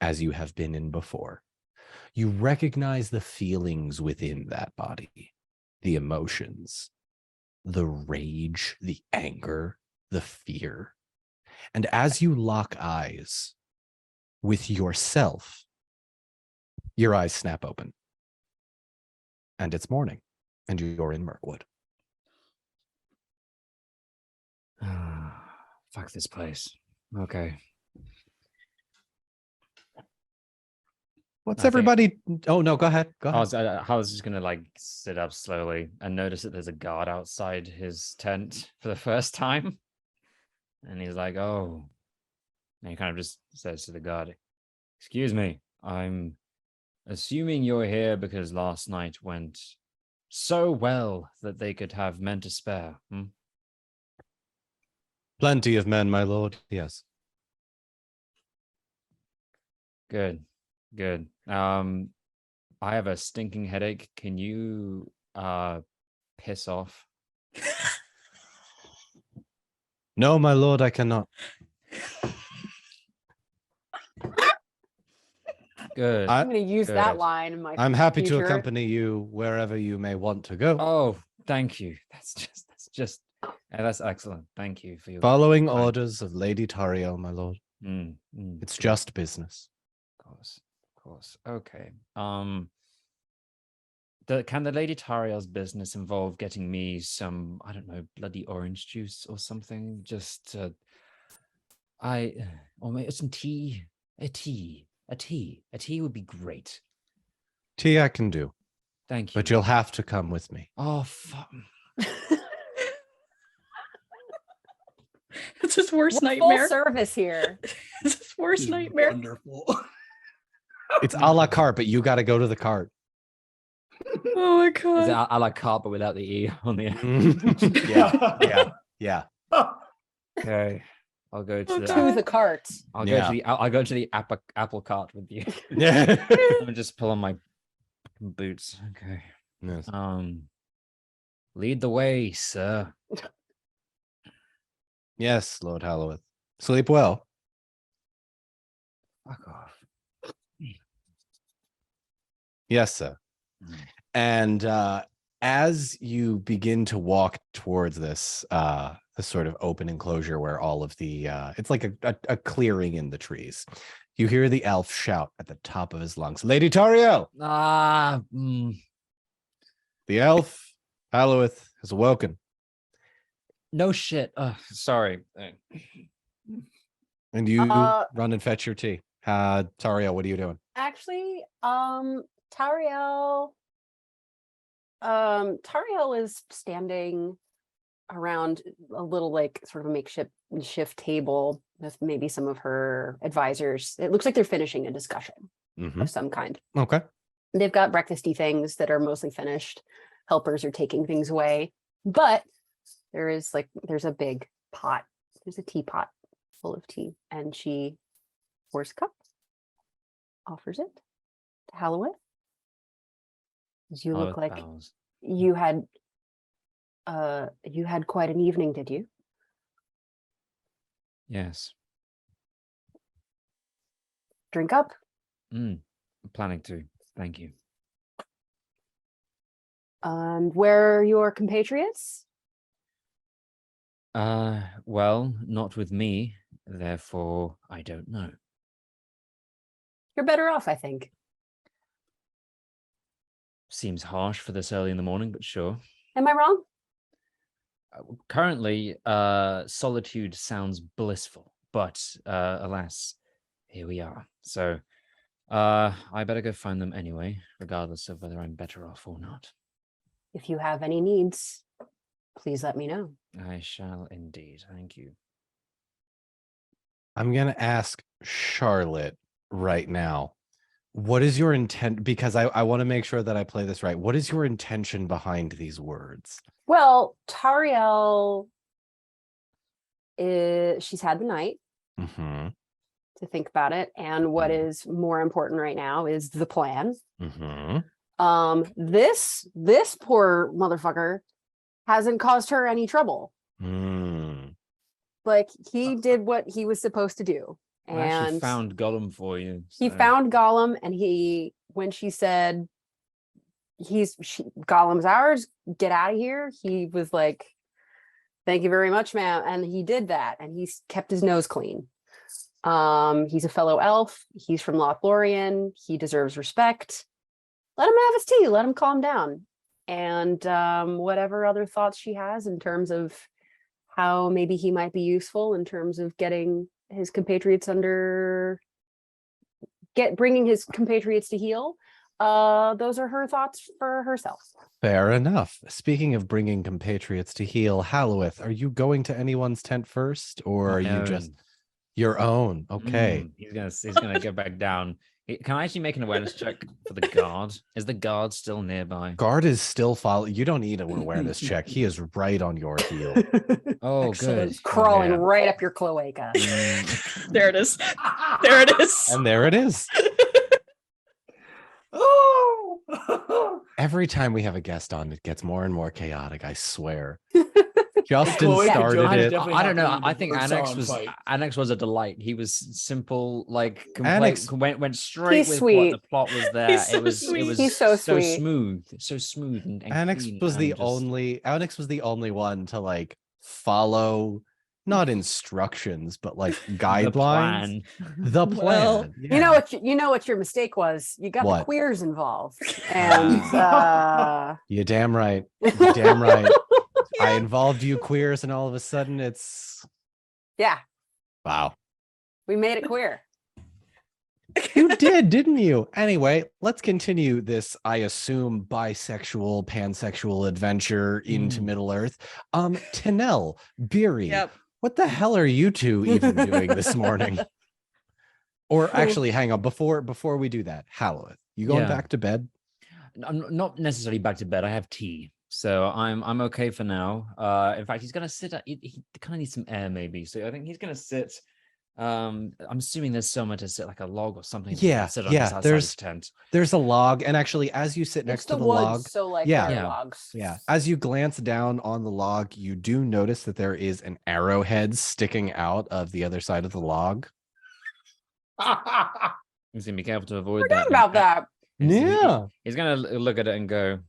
as you have been in before. You recognize the feelings within that body, the emotions, the rage, the anger, the fear. And as you lock eyes with yourself, your eyes snap open. And it's morning, and you're in Mirkwood. Fuck this place. Okay. What's I think- everybody? Oh no, go ahead. Go ahead. I was just gonna like sit up slowly and notice that there's a guard outside his tent for the first time. And he's like, oh. And he kind of just says to the guard, excuse me, I'm assuming you're here because last night went so well that they could have men to spare. Hmm? Plenty of men, my lord. Yes. Good. Good. I have a stinking headache. Can you piss off? No, my lord, I cannot. Good. I- I'm going to use that Good. line in my I'm happy to future. accompany you wherever you may want to go. Oh, thank you. That's excellent. Thank you for your Following kind- orders of Lady Tauriel, my lord. It's good. just business. Of course. Okay. Can the Lady Tauriel's business involve getting me some, I don't know, bloody orange juice or something? Just or maybe some tea. A tea would be great. Tea I can do, Thank you. but you'll have to come with me. Oh fuck. It's his worst Full nightmare. service here. It's his This worst is nightmare. Wonderful. It's a la carte, but you got to go to the cart. Oh my Is it god. a la carte but without the E on the yeah. Okay. I'll go to Oh, the God. To the cart. I'll Yeah. go to the apple cart with you. Yeah. Let me just pull on my boots. Okay. Yes. Lead the way, sir. Yes, Lord Halloweth. Sleep well. Fuck off. Yes, sir. Mm. And as you begin to walk towards this sort of open enclosure where all of the it's like a clearing in the trees, you hear the elf shout at the top of his lungs, Lady Tauriel! The elf, Halloweth, has awoken. No shit. Sorry. And you Uh, run and fetch your tea. Tauriel, what are you doing? Actually, Tauriel is standing around a little like sort of a makeshift table with maybe some of her advisors. It looks like they're finishing a discussion Mhm. of some kind. Okay. They've got breakfasty things that are mostly finished. Helpers are taking things away, but there's a big pot. There's a teapot full of tea, and she pours a cup, offers it to Halloweth. You look like you had quite an evening, did you? Yes. Drink up. I'm planning to. Thank you. And where are your compatriots? Well, not with me. Therefore, I don't know. You're better off, I think. Seems harsh for this early in the morning, but sure. Am I wrong? Currently, solitude sounds blissful, but alas, here we are. So, I better go find them anyway, regardless of whether I'm better off or not. If you have any needs, please let me know. I shall indeed. Thank you. I'm going to ask Charlotte right now, what is your intent? Because I want to make sure that I play this right. What is your intention behind these words? Well, Tauriel she's had the night Mm-hmm. to think about it. And what Mhm. is more important right now is the plan. Mm-hmm. This poor motherfucker hasn't caused her any trouble. Mm. Like he did what he was supposed to do. I actually And found Gollum for you. he so- found Gollum, and when she said Gollum's ours, get out of here, he was like, thank you very much, ma'am. And he did that, and he's kept his nose clean. He's a fellow elf. He's from Lothlorien. He deserves respect. Let him have his tea. Let him calm down. And whatever other thoughts she has in terms of how maybe he might be useful in terms of getting his compatriots under bringing his compatriots to heel. Those are her thoughts for herself. Fair enough. Speaking of bringing compatriots to heel, Halloweth, are you going to anyone's tent first, or are you just your own? Okay. He's gonna go back down. Can I actually make an awareness check for the guard? Is the guard still nearby? Guard is still following. You don't need an awareness check. He is right on your heel. Oh, Excellent. good. Crawling Okay. right up your cloaca. There it is. There it is. And there it is. Oh, Every time we have a guest on, it gets more and more chaotic, I swear. Justin Chloe, started John's it. definitely I don't know. happening I to think bird Annex song was a delight. He was simple, like Annex- went straight He's with sweet. what the plot was there. He's so it was sweet. He's so sweet. smooth and Annex clean was the and just- Annex was the only one to like follow not instructions, but like the guidelines. plan. The plan. Well, You know what your mistake was. You got the What? queers involved, and You're damn right. You're damn right. I involved you queers, and all of a sudden it's yeah, wow. we made it queer. You did, didn't you? Anyway, let's continue this, I assume, bisexual, pansexual adventure into Middle Earth. Tanel, Beery, Yep. what the hell are you two even doing this morning? Or actually, hang on, before we do that, Halloweth, you going Yeah. back to bed? I'm not necessarily back to bed. I have tea, so I'm okay for now. In fact, he's gonna sit. He kind of needs some air, maybe. So I think he's gonna sit. I'm assuming there's somewhere to sit, like a log or something. that he can Yeah, sit on yeah, his outside there's- his tent. There's a log, and actually, as you sit next It's to the woods, log, so like Yeah. there are Yeah. logs. yeah, as you glance down on the log, you do notice that there is an arrowhead sticking out of the other side of the log. He's gonna be careful to avoid Forgot that. about that. He's gonna look at it and go,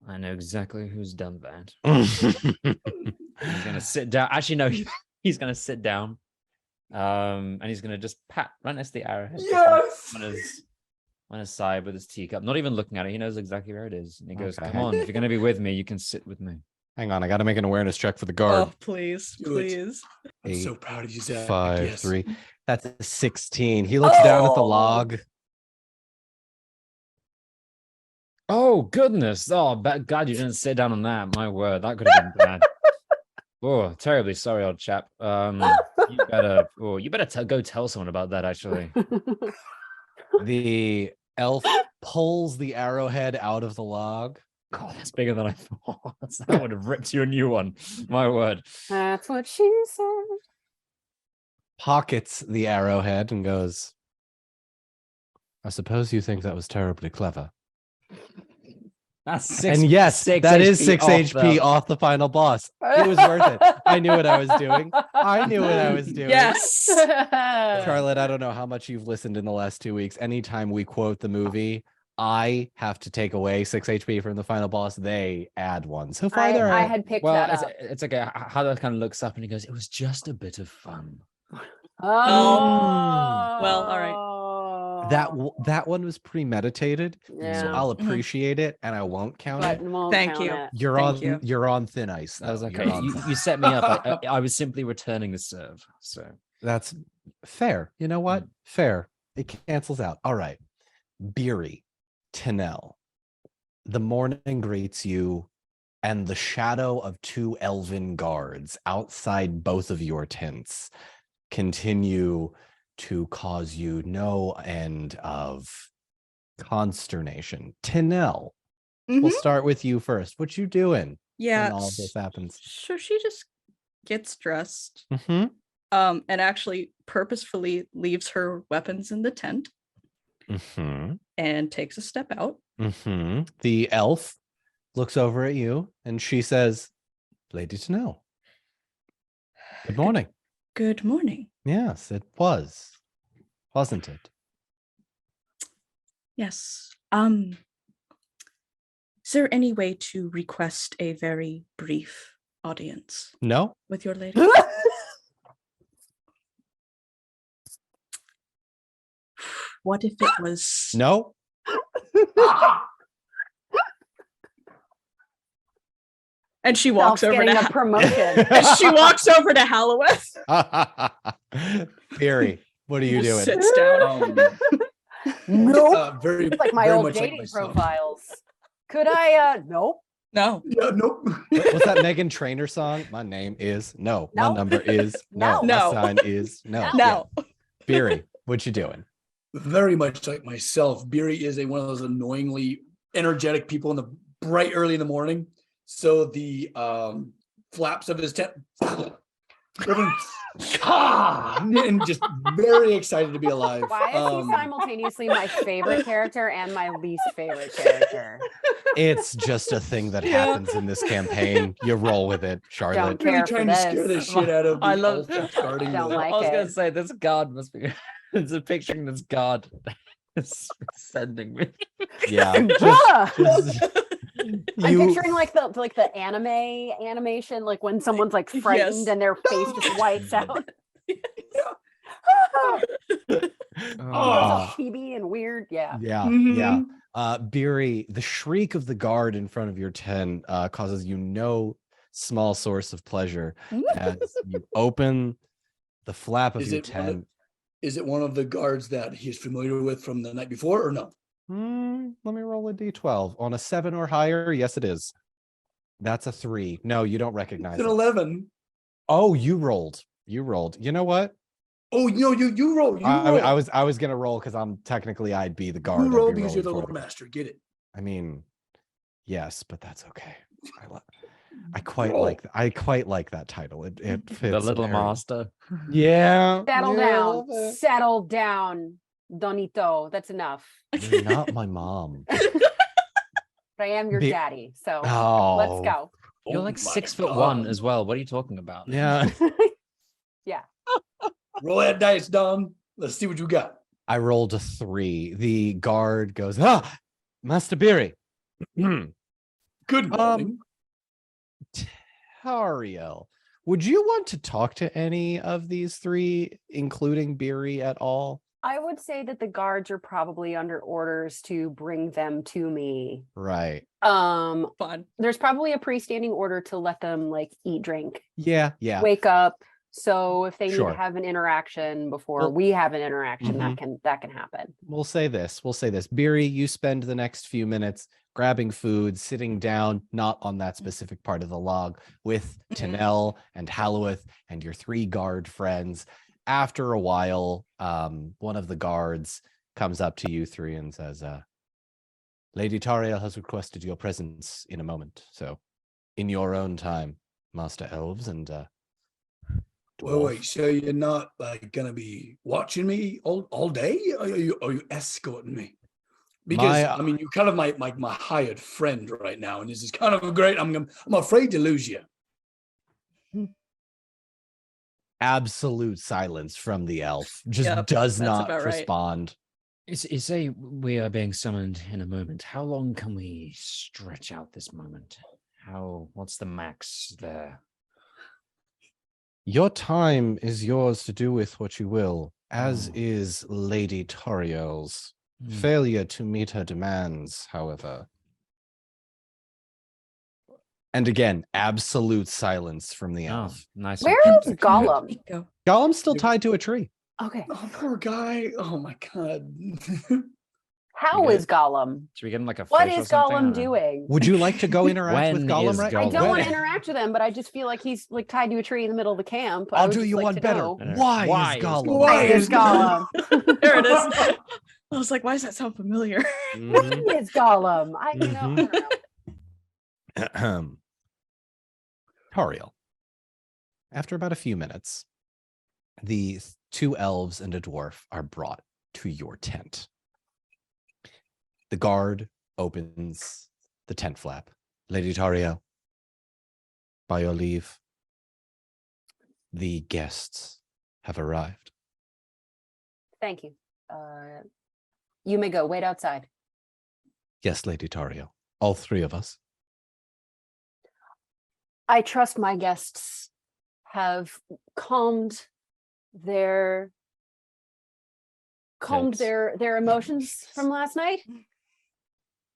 I know exactly who's done that. He's gonna sit down. Actually, no, he's gonna sit down. And he's gonna just pat right next to the arrowhead. just Yes! on his side with his teacup, not even looking at it. He knows exactly where it is. And he goes, Okay. come on, if you're gonna be with me, you can sit with me. Hang on, I got to make an awareness check for the guard. Oh, please, Do it. please. I'm Eight, so proud of you, Zach. 5, Yes. 3. That's a 16. He looks down at the Oh! log. Oh goodness. Oh, God, you didn't sit down on that. My word, that could have been bad. Oh, terribly sorry, old chap. You better go tell someone about that, actually. The elf pulls the arrowhead out of the log. God, that's bigger than I thought. That would have ripped you a new one. My word. That's what she said. Pockets the arrowhead and goes, I suppose you think that was terribly clever. That's six. And yes, that is 6 off HP the- off the final boss. It was worth it. I knew what I was doing. I knew what I was doing. Yes. Charlotte, I don't know how much you've listened in the last 2 weeks. Anytime we quote the movie, I have to take away 6 HP from the final boss. They add one. So far, they're I at- had picked Well, that up. it's okay. How that kind of looks up and he goes, it was just a bit of fun. Oh, Well, all right. that one was premeditated. So Yeah. I'll Mhm. appreciate it and I won't count But it. won't Thank count you. it. You're Thank on you. you're on thin ice. That was though. okay. You're on You set me up. I was simply returning the serve. So That's fair. You know what? Fair. It cancels out. All right. Beery, Tanel. The morning greets you, and the shadow of 2 elven guards outside both of your tents continue to cause you no end of consternation. Tanel, we'll Mhm. start with you first. What you doing Yeah. when all of this happens? So she just gets dressed, Mm-hmm. and actually purposefully leaves her weapons in the tent Mm-hmm. and takes a step out. Mm-hmm. The elf looks over at you and she says, Lady Tanel, good morning. Good morning. Yes, it was, wasn't it? Yes. Is there any way to request a very brief audience No? with your lady? What if it was No? and she walks Self's over getting to a promotion. and she walks over to Halloweth. Barry, What are you Just doing? sits down. Nope. Very, It's like my very old much like dating myself. profiles. Could I nope. No. Yeah, nope. What's that Megan Trainor song? My name is no. My No. number is no. No. My No. sign is no. No. Yeah. Beery, what you doing? Very much like myself. Beery is one of those annoyingly energetic people in the bright early in the morning. So the flaps of his tent and just very excited to be alive. Why is he simultaneously my favorite character and my least favorite character? It's just a thing that happens in this campaign. You roll with it, Charlotte. Don't care Really for trying to scare the this. shit out of the I love- elf starting Don't the- like I was gonna it. say this guard must be. It's a picturing this guard sending me. Yeah. Ah! Just- I'm you picturing like the anime animation, like when someone's like frightened Yes. and their face just whites out. It's all Oh. chibi and weird. Yeah. yeah, Mhm. yeah. Beery, the shriek of the guard in front of your tent causes you no small source of pleasure as you open the flap of Is your it one of- tent. Is it one of the guards that he's familiar with from the night before, or no? Let me roll a d12. On a 7 or higher, yes, it is. That's a 3. No, you don't recognize It's an it. 11. Oh, you rolled. You rolled. You know what? Oh, no, you roll. You roll. I was gonna roll because I'd be the guard. You I'd roll be because you're the rolling lore for you. master. Get it? I mean, yes, but that's okay. I quite Roll. like that title. It fits The little very- master. Yeah. Settle yeah, a down. little bit. Settle down, Donito. That's enough. You're not my mom. But I am your Be- daddy. So Oh, let's go. You're Oh like my 6'1" God. as well. What are you talking about? Yeah. Roll that dice, Don. Let's see what you got. I rolled a 3. The guard goes, Master Beery. Good morning. Tauriel, would you want to talk to any of these 3, including Beery, at all? I would say that the guards are probably under orders to bring them to me. Right. Fun. There's probably a pre-standing order to let them like eat, drink, Yeah. Yeah. wake up. So if they need Sure. to have an interaction before Well, we have an interaction, mhm. that can happen. We'll say this. Beery, you spend the next few minutes grabbing food, sitting down, not on that specific part of the log, with Tanel and Halloweth and your 3 guard friends. After a while, one of the guards comes up to you 3 and says, Lady Tauriel has requested your presence in a moment. So in your own time, Master Elves and Wait, so you're not like gonna be watching me all day? Are you escorting me? Because I mean, you're kind of my hired friend right now, and this is kind of great. I'm afraid to lose you. absolute silence from the elf. Just Yep, does that's not about right. respond. You say we are being summoned in a moment. How long can we stretch out this moment? What's the max there? Your time is yours to do with what you will, as Oh. is Lady Tauriel's. Hmm. Failure to meet her demands, however. And again, absolute silence from the Oh, elf. nice. Where and is cryptic. Gollum? Go. Gollum's still You- tied to a tree. Okay. Oh, poor guy. Oh my god. How Okay. is Gollum? Should we get him like a What fish or is something? Gollum or- doing? Would you like to go interact with When Gollum is right I Gollum? don't want to When? interact with him, but I just feel like he's like tied to a tree in the middle of the camp. I I'll would do just you like one to better. know. Why, Why is is Gollum? Gollum? Why is Gollum? There it is. I was like, why does that sound familiar? Mhm. When is Gollum? I don't know. Ahem. Tauriel. After about a few minutes, the 2 elves and a dwarf are brought to your tent. The guard opens the tent flap. Lady Tauriel, by your leave, the guests have arrived. Thank you. You may go. Wait outside. Yes, Lady Tauriel. All 3 of us. I trust my guests have calmed their Jokes. their emotions from last night.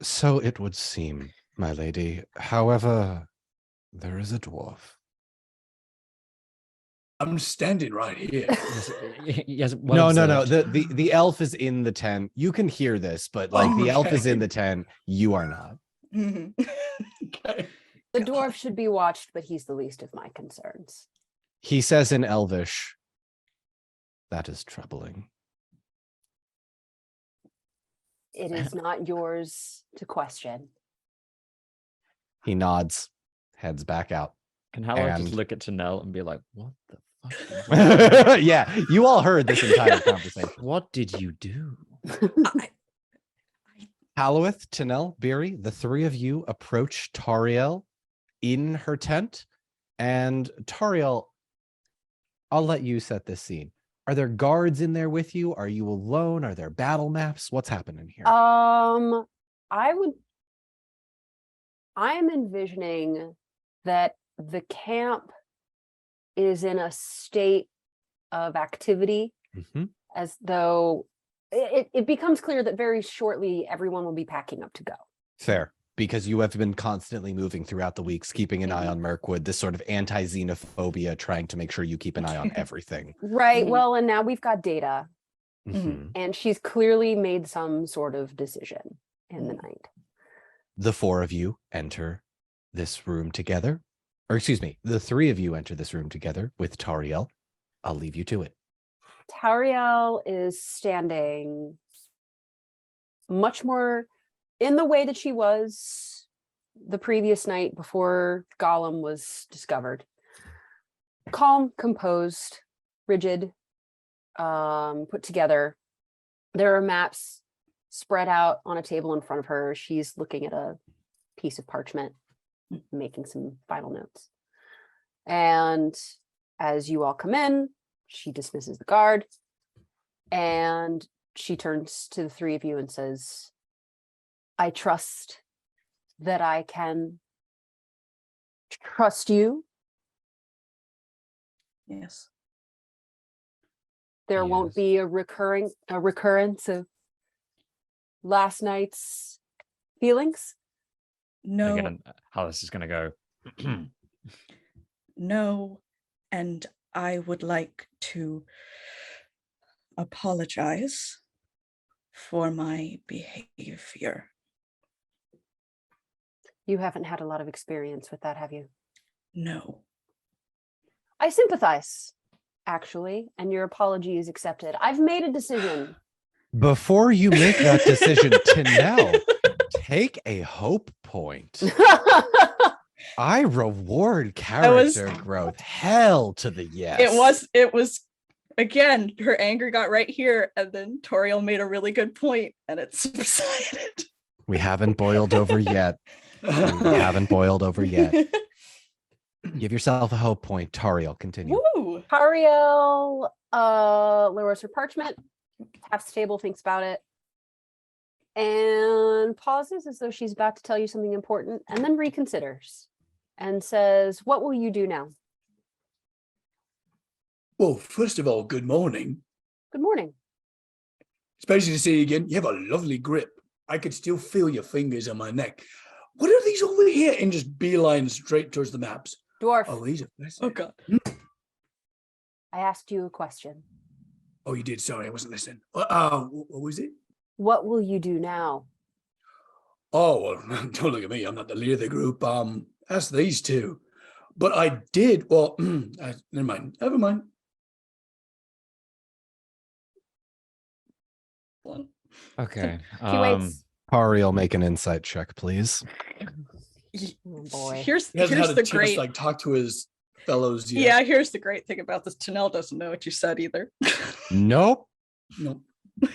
So it would seem, my lady. However, there is a dwarf. I'm standing right here. Yes. No, well no. observed. The elf is in the tent. You can hear this, but like the elf is Okay. in the tent. You are not. Mhm. Okay. The dwarf should be watched, but he's the least of my concerns. He says in Elvish, "That is troubling." It is not yours to question. He nods, heads back out. Can Hallow just and- look at Tanel and be like, "What the fuck? Yeah, you all heard this entire conversation. What did you do?" I- Halloweth, Tanel, Beery, the three of you approach Tauriel in her tent. And Tauriel, I'll let you set this scene. Are there guards in there with you? Are you alone? Are there battle maps? What's happening here? I'm envisioning that the camp is in a state of activity, Mhm. as though it becomes clear that very shortly everyone will be packing up to go. Fair, because you have been constantly moving throughout the weeks, keeping an eye on Mirkwood, this sort of anti-xenophobia, trying to make sure you keep an eye on everything. Right. Mhm. Well, and now we've got data, Mhm. and she's clearly made some sort of decision in the night. The four of you enter this room together, or excuse me, the three of you enter this room together with Tauriel. I'll leave you to it. Tauriel is standing much more in the way that she was the previous night before Gollum was discovered. Calm, composed, rigid, put together. There are maps spread out on a table in front of her. She's looking at a piece of parchment, making some final notes. And as you all come in, she dismisses the guard and she turns to the three of you and says, "I trust that I can trust you. Yes. There won't Yes. be a recurrence of last night's feelings." No. Again, Hallis is going to go. No, and I would like to apologize for my behavior. You haven't had a lot of experience with that, have you? No. I sympathize, actually, and your apology is accepted. I've made a decision. Before you make that decision, Tanel, take a hope point. I reward character growth. Hell to the yes. It was again, her anger got right here, and then Tauriel made a really good point, and it subsided. We haven't boiled over yet. We haven't boiled over yet. Give yourself a hope point. Tauriel, continue. Woo! Tauriel lowers her parchment, taps the table, thinks about it, and pauses as though she's about to tell you something important, and then reconsiders and says, "What will you do now?" Well, first of all, good morning. Good morning. Especially to see you again. You have a lovely grip. I could still feel your fingers on my neck. What are these over here? And just beeline straight towards the maps. Dwarf, Oh, these are Oh god. I asked you a question. Oh, you did. Sorry, I wasn't listening. What was it? What will you do now? Oh, well, don't look at me. I'm not the leader of the group. Ask these two. But I did. Well, never mind. Never mind. Okay. He waits. Tauriel, make an insight check, please. Oh boy. Here's He hasn't had a the chance great to, like, talk to his fellows yet. yeah, here's the great thing about this. Tanel doesn't know what you said either. Nope. No.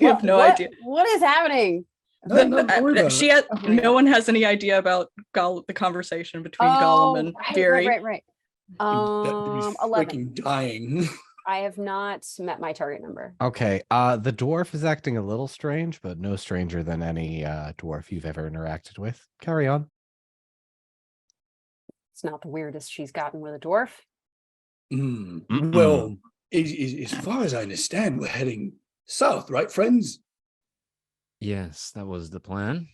We have no idea. What is happening? No, don't worry about She it. has no one has any idea about the conversation between Gollum and Beery. Right. He's 11. freaking dying. I have not met my target number. Okay. The dwarf is acting a little strange, but no stranger than any dwarf you've ever interacted with. Carry on. It's not the weirdest she's gotten with a dwarf. Mm-mm. Well, as far as I understand, we're heading south, right, friends? Yes, that was the plan.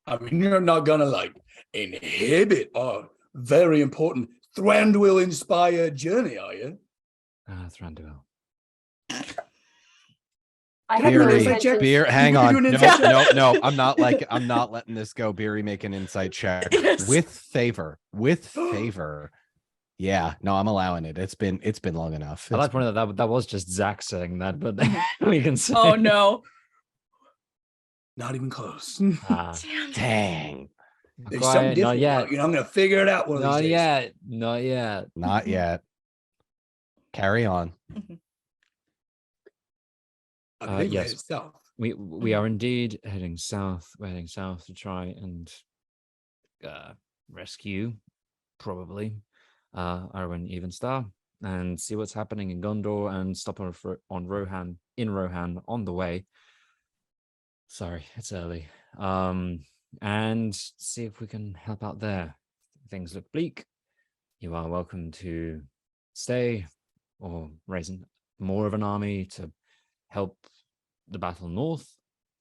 I mean, you're not gonna like inhibit our very important Thranduil inspired journey, are you? Thranduil. I have no Beery, intention. Beer, hang You can do on. an No, insight check. no. I'm not letting this go. Beery, make an insight check Yes. with favor. With favor. Yeah, no, I'm allowing it. It's been long enough. I like one of that was just Zach saying that, but we can say Oh no. Not even close. Ah, Damn. Dang. There's quiet, something not different. yet. You know, I'm gonna figure it out one of Not these days. yet. Not yet. Not yet. Carry on. I think we're Yes. headed south. We are indeed heading south. We're heading south to try and rescue, probably, Arwen Evenstar and see what's happening in Gondor and stop on Rohan on the way. Sorry, it's early. And see if we can help out there. Things look bleak. You are welcome to stay or raise more of an army to help the battle north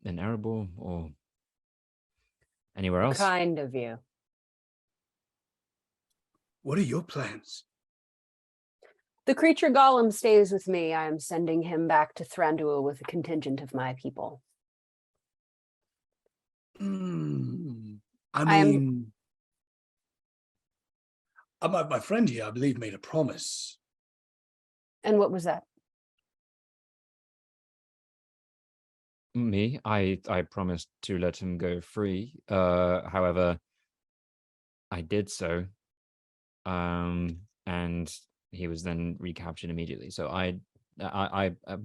in Erebor or anywhere else. Kind of you. What are your plans? The creature Gollum stays with me. I am sending him back to Thranduil with a contingent of my people. I I am- mean, my friend here, I believe, made a promise. And what was that? Me, I promised to let him go free. However, I did so, and he was then recaptured immediately. So I'm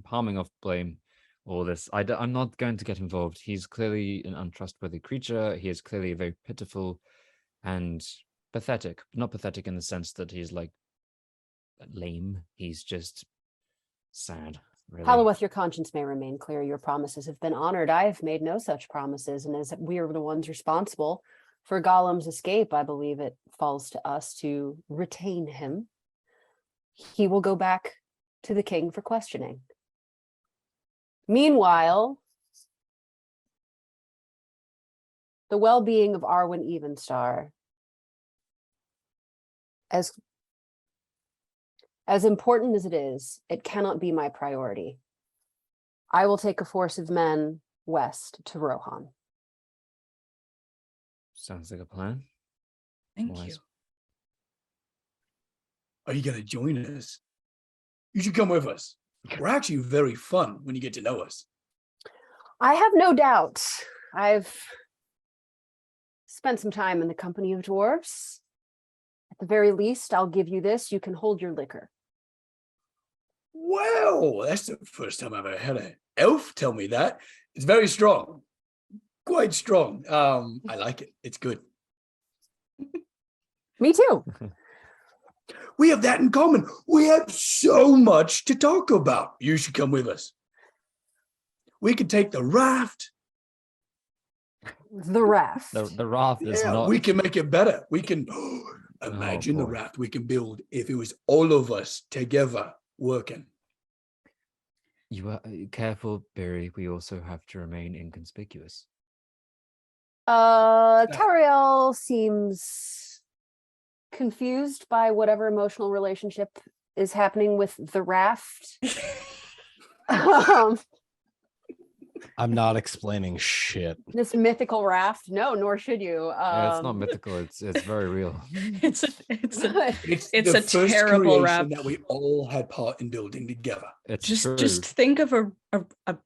palming off blame all this. I'm not going to get involved. He's clearly an untrustworthy creature. He is clearly very pitiful and pathetic, but not pathetic in the sense that he's like lame. He's just sad. Really. Halloweth, your conscience may remain clear. Your promises have been honored. I have made no such promises, and as we are the ones responsible for Gollum's escape, I believe it falls to us to retain him. He will go back to the king for questioning. Meanwhile, the well-being of Arwen Evenstar, as important as it is, it cannot be my priority. I will take a force of men west to Rohan. Sounds like a plan. Thank Wise. you. Are you gonna join us? You should come with us. We're actually very fun when you get to know us. I have no doubt. I've spent some time in the company of dwarves. At the very least, I'll give you this. You can hold your liquor. Well, that's the first time I've ever had an elf tell me that. It's very strong. Quite strong. I like it. It's good. Me too. We have that in common. We have so much to talk about. You should come with us. We could take the raft. The raft. The raft is Yeah, not. we can make it better. We can imagine the boy. raft we can build if it was all of us together working. You are careful, Barry. We also have to remain inconspicuous. Tauriel seems confused by whatever emotional relationship is happening with the raft. I'm not explaining shit. This mythical raft. No, nor should you. Yeah, it's not mythical. It's very real. It's a It's It's the a first terrible creation raft. that we all had part in building together. It's just true. think of a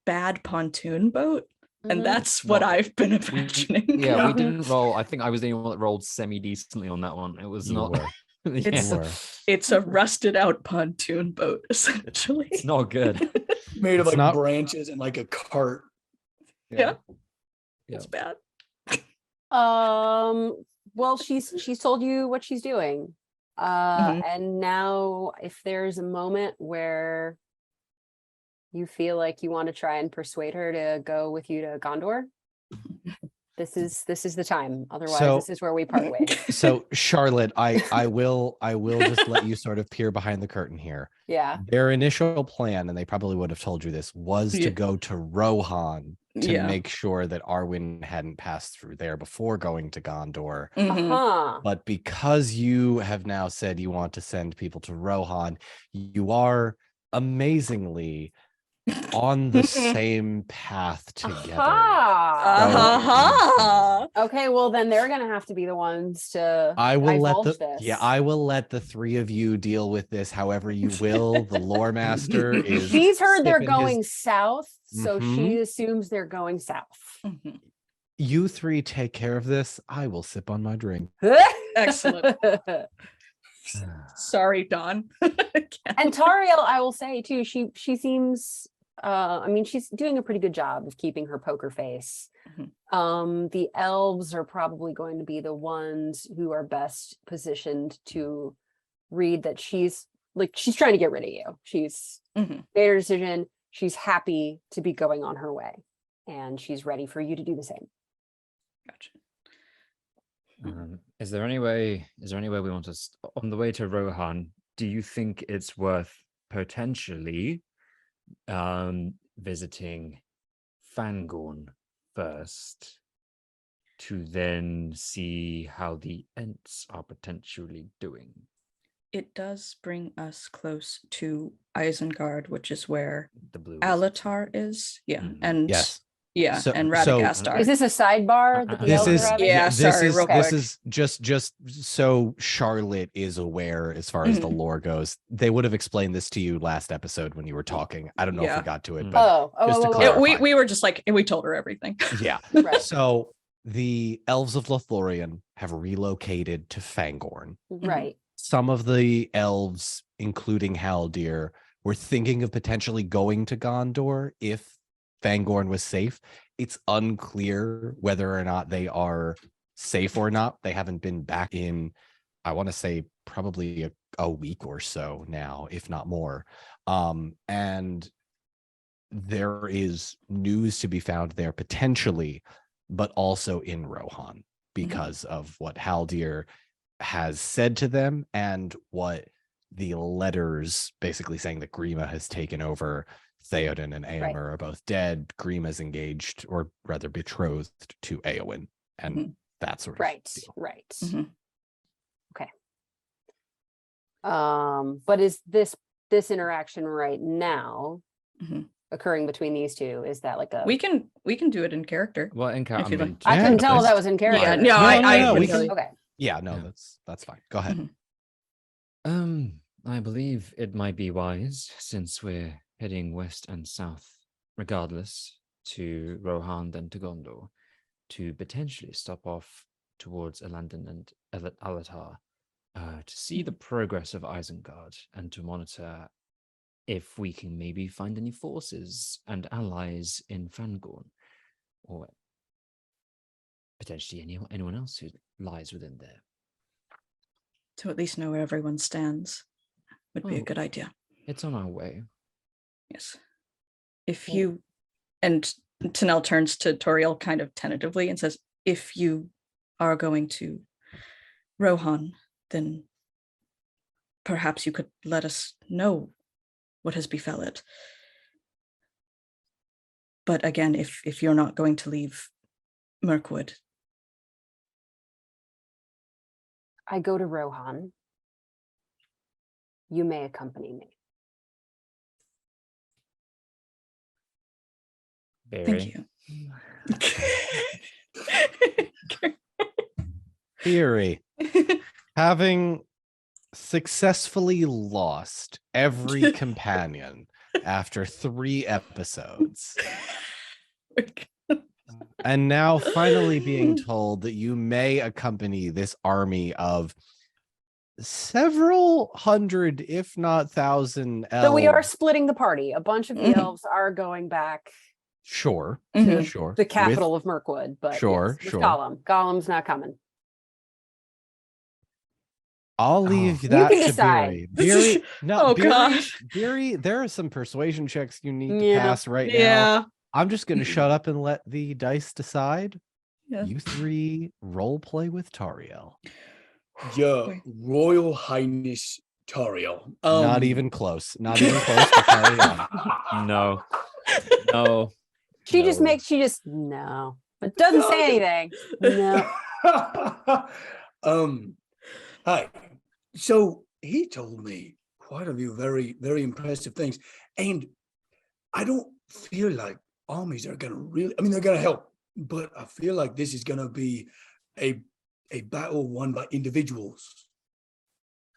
bad pontoon boat, and Mhm. that's what Not- I've been imagining. Yeah, we didn't roll. I think I was the only one that rolled semi-decently on that one. It was You not. were. Yeah, It's- You were. It's a rusted out pontoon boat, essentially. it's not good. Made of It's like not- branches and like a cart. Yeah. Yeah. It's bad. Well, she's told you what she's doing. And now if there's a moment where you feel like you want to try and persuade her to go with you to Gondor, this is the time. Otherwise, So- this is where we part ways. So Charlotte, I will just let you sort of peer behind the curtain here. Yeah. Their initial plan, and they probably would have told you this, was Yeah. to go to Rohan to Yeah. make sure that Arwen hadn't passed through there before going to Gondor. Mhm. Uh-huh. But because you have now said you want to send people to Rohan, you are amazingly on the same path together. Aha. Uh-huh. Okay, well then they're gonna have to be the ones to I will let divulge the this. I will let the three of you deal with this however you will. The lore master is She's heard they're sipping his- going south, so she Mhm. assumes they're going south. Mhm. You three take care of this. I will sip on my drink. Excellent. Sorry, Dawn. And Tauriel, I will say too, she seems I mean, she's doing a pretty good job of keeping her poker face. The elves are probably going to be the ones who are best positioned to read that she's trying to get rid of you. She's Mhm. made her decision. She's happy to be going on her way, and she's ready for you to do the same. Gotcha. Is there any way we want to on the way to Rohan? Do you think it's worth potentially visiting Fangorn first to then see how the Ents are potentially doing? It does bring us close to Isengard, which is where The blue Alatar is. Yeah. Mhm. And Yes. yeah, So- and so- Radagast Is this a sidebar that the This elves is are having? Yeah, this sorry, is real this quick. is just so Charlotte is aware as far as the lore goes. They would have explained this to you last episode when you were talking. I don't know if Yeah. we got to it, Mm. but Oh, just to oh, clarify. we were just like, and we told her everything. yeah. right, So the elves of Lothlorien have relocated to Fangorn. right. Some of the elves, including Haldir, were thinking of potentially going to Gondor if Fangorn was safe. It's unclear whether or not they are safe or not. They haven't been back in, I want to say, probably a week or so now, if not more. And there is news to be found there potentially, but also in Rohan because of what Haldir has said to them and what the letters basically saying that Grima has taken over. Theoden and Eomer are both dead. Grima's engaged, or rather betrothed, to Eowyn, and that sort of Right, deal. right. Mhm. Okay. But is this interaction right now Mhm. occurring between these two? Is that like a? We can do it in character. Well, in If you'd like. I Yeah, couldn't tell if that's- that was in character. Yeah, no, No, I no, can we tell can- you. Okay. Yeah, no, Yeah. that's fine. Go ahead. Mhm. I believe it might be wise, since we're heading west and south, regardless, to Rohan then to Gondor, to potentially stop off towards Elandon and Alatar to see the progress of Isengard and to monitor if we can maybe find any forces and allies in Fangorn, or potentially anyone else who lies within there. To at least know where everyone stands would be a Oh. good idea. It's on our way. Yes. If you, and Tanel turns to Tauriel kind of tentatively and says, if you are going to Rohan, then perhaps you could let us know what has befell it. But again, if you're not going to leave Mirkwood, I go to Rohan. You may accompany me. thank you. Theory. Having successfully lost every companion after 3 episodes, and now finally being told that you may accompany this army of several hundred, if not thousand elves. So we are splitting the party. A bunch of the Mhm. elves are going back Sure, Mhm. sure. the With- capital of Mirkwood, but Sure, yes, with sure. Gollum. Gollum's not coming. I'll Oh. leave You that can to decide. Beery. Beery, no, Oh, Beery, gosh. Beery, there are some persuasion checks you need to Yeah. pass right now. Yeah. I'm just going to shut up and let the dice decide. Yeah. You 3 role play with Tauriel. Your Wait. Royal Highness Tauriel. Not even close. Not even close to Tauriel. No, no. She just No. no. It doesn't say anything. No. Hi. So he told me quite a few very, very impressive things. And I don't feel like armies are gonna really, I mean, they're gonna help, but I feel like this is gonna be a battle won by individuals.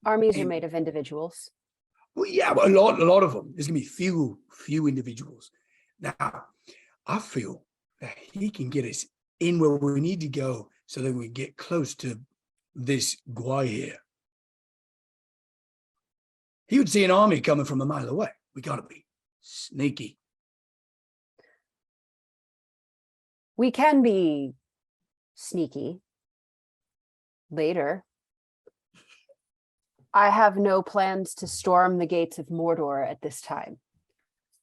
Armies are And- made of individuals. Well, yeah, but a lot of them. There's gonna be few individuals. Now, I feel that he can get us in where we need to go so that we get close to this guy here. He would see an army coming from a mile away. We gotta be sneaky. We can be sneaky later. I have no plans to storm the gates of Mordor at this time.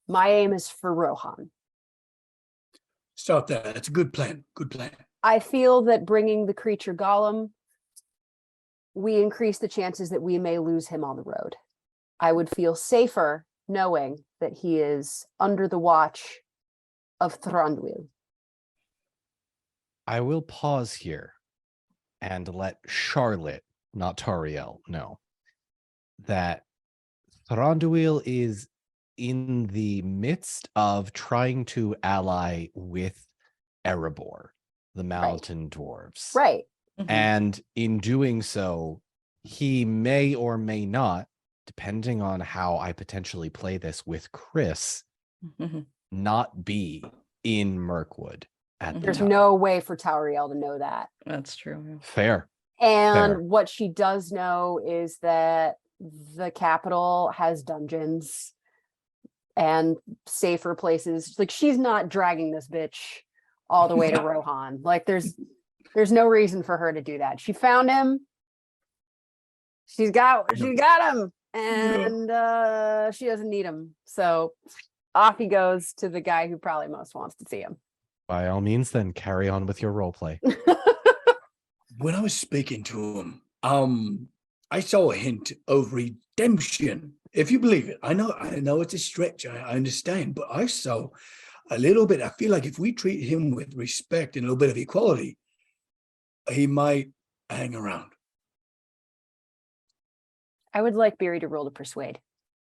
My aim is for Rohan. Start there. That's a good plan. Good plan. I feel that bringing the creature Gollum, we increase the chances that we may lose him on the road. I would feel safer knowing that he is under the watch of Thranduil. I will pause here and let Charlotte, not Tauriel, know that Thranduil is in the midst of trying to ally with Erebor, the mountain dwarves. Right. Mhm. And in doing so, he may or may not, depending on how I potentially play this with Chris, Mhm. not be in Mirkwood at the There's time. no way for Tauriel to know that. That's true. Fair. And Fair. what she does know is that the capital has dungeons and safer places. Like, she's not dragging this bitch all the way to Rohan. Like, there's no reason for her to do that. She found him. She's got him, and she doesn't need him. So off he goes to the guy who probably most wants to see him. By all means, then carry on with your role play. When I was speaking to him, I saw a hint of redemption, if you believe it. I know it's a stretch, I understand, but I saw a little bit. I feel like if we treat him with respect and a little bit of equality, he might hang around. I would like Beery to roll to persuade.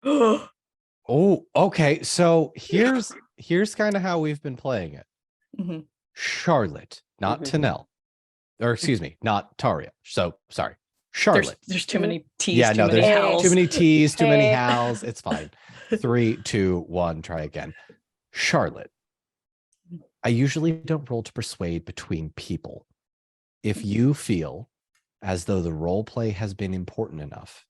Oh, okay. So here's kind of how we've been playing it. Mhm. Charlotte, not Mhm. Tanel. Or excuse me, not Taria. So sorry. Charlotte. There's too many T's, Yeah, too no, many there's howls. too many T's, too many Hey. howls. It's fine. 3, 2, 1, try again. Charlotte. I usually don't roll to persuade between people. If you feel as though the role play has been important enough,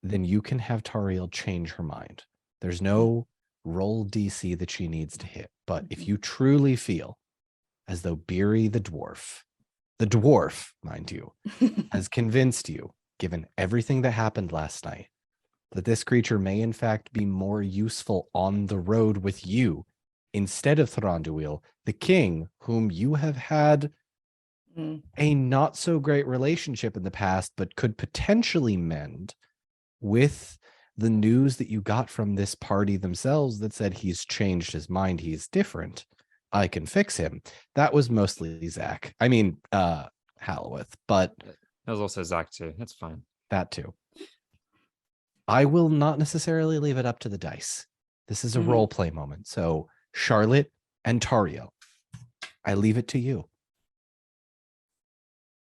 then you can have Tauriel change her mind. There's no roll DC that she needs to hit. But if you truly feel as though Beery the dwarf, mind you, has convinced you, given everything that happened last night, that this creature may in fact be more useful on the road with you instead of Thranduil, the king, whom you have had Mm. a not so great relationship in the past, but could potentially mend with the news that you got from this party themselves that said he's changed his mind, he's different. I can fix him. That was mostly Zach. I mean, Halloweth, but That was also Zach too. That's fine. that too. I will not necessarily leave it up to the dice. This is a Mhm. role play moment. So Charlotte and Tauriel, I leave it to you.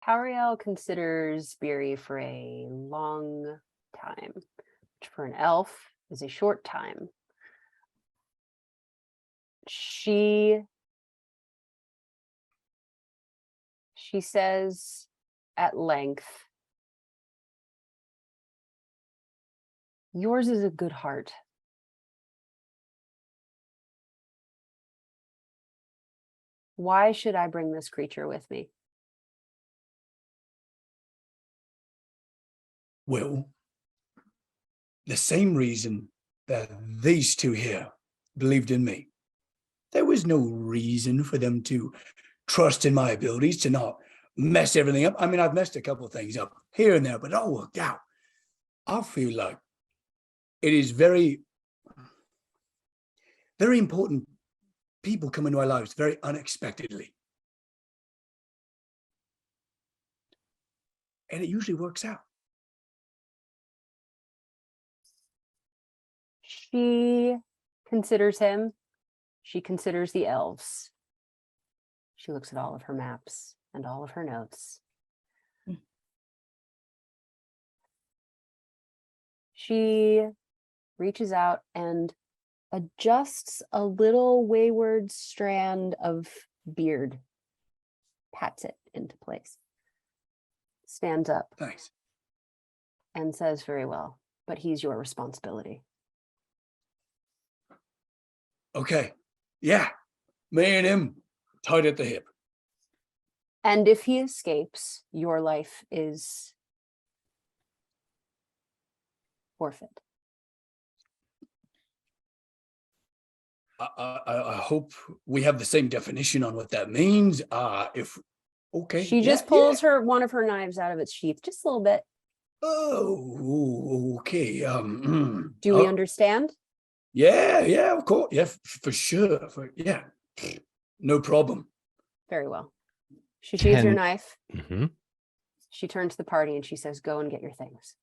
Tauriel considers Beery for a long time, which for an elf is a short time. She says at length, "Yours is a good heart. Why should I bring this creature with me?" Well, the same reason that these two here believed in me. There was no reason for them to trust in my abilities to not mess everything up. I mean, I've messed a couple of things up here and there, but it all worked out. I feel like it is very, very important people come into our lives very unexpectedly. And it usually works out. She considers him. She considers the elves. She looks at all of her maps and all of her notes. She reaches out and adjusts a little wayward strand of beard, pats it into place, stands up Thanks. and says, very well, but he's your responsibility. Okay. Yeah. Me and him tied at the hip. And if he escapes, your life is forfeit. I hope we have the same definition on what that means. If okay. She just pulls one of her knives out of its sheath, just a little bit. Oh, okay. Do we understand? Yeah, of course. Yeah, for sure. Yeah. No problem. Very well. She sheathes her 10 knife. Mhm. She turns to the party and she says, go and get your things.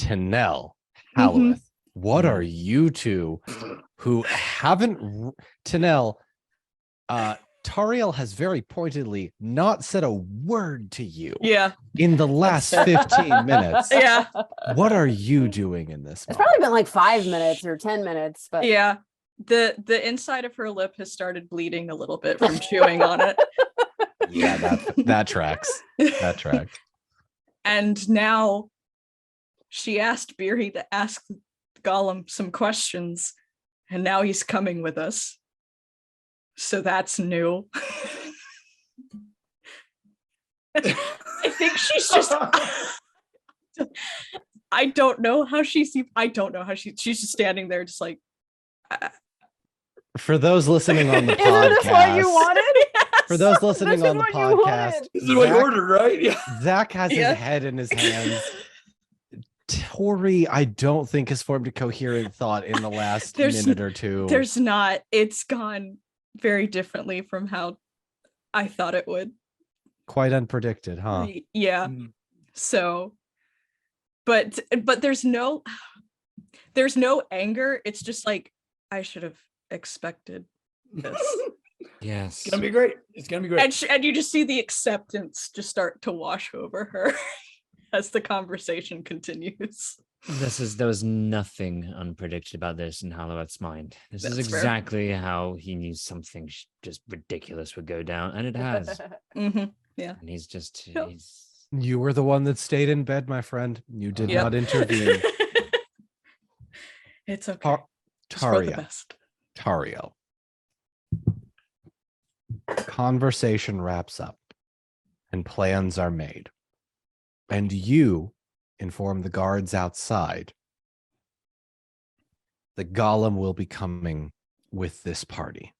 Tanel, Halowith, what are you two who haven't Tanel, Tauriel has very pointedly not said a word to you Yeah. in the last 15 minutes. Yeah. What are you doing in this It's moment? probably been like 5 minutes or 10 minutes, but Yeah. The inside of her lip has started bleeding a little bit from chewing on it. Yeah, that tracks. That tracks. And now she asked Beery to ask Gollum some questions, and now he's coming with us. So that's new. I think she's just I don't know how she's just standing there just like For those listening on the isn't this what you podcast, wanted? for those listening This is on the what you podcast, wanted. This is what you Zach- ordered, right? Yeah. Zach has Yeah. his head in his hands. Tori, I don't think has formed a coherent thought in the last There's- minute or two. there's not. It's gone very differently from how I thought it would. Quite unpredicted, huh? Yeah. Mm. So but there's no anger. It's just like I should have expected this. Yes. It's gonna be great. It's gonna be great. And you just see the acceptance just start to wash over her as the conversation continues. There was nothing unpredicted about this in Halloweth's mind. This is That's fair. exactly how he knew something just ridiculous would go down, and it has. Mhm. And he's just Yep. he's You were the one that stayed in bed, my friend. You did Yep. not intervene. It's okay. Just for the best. Tauriel. Conversation wraps up and plans are made. And you inform the guards outside that Gollum will be coming with this party.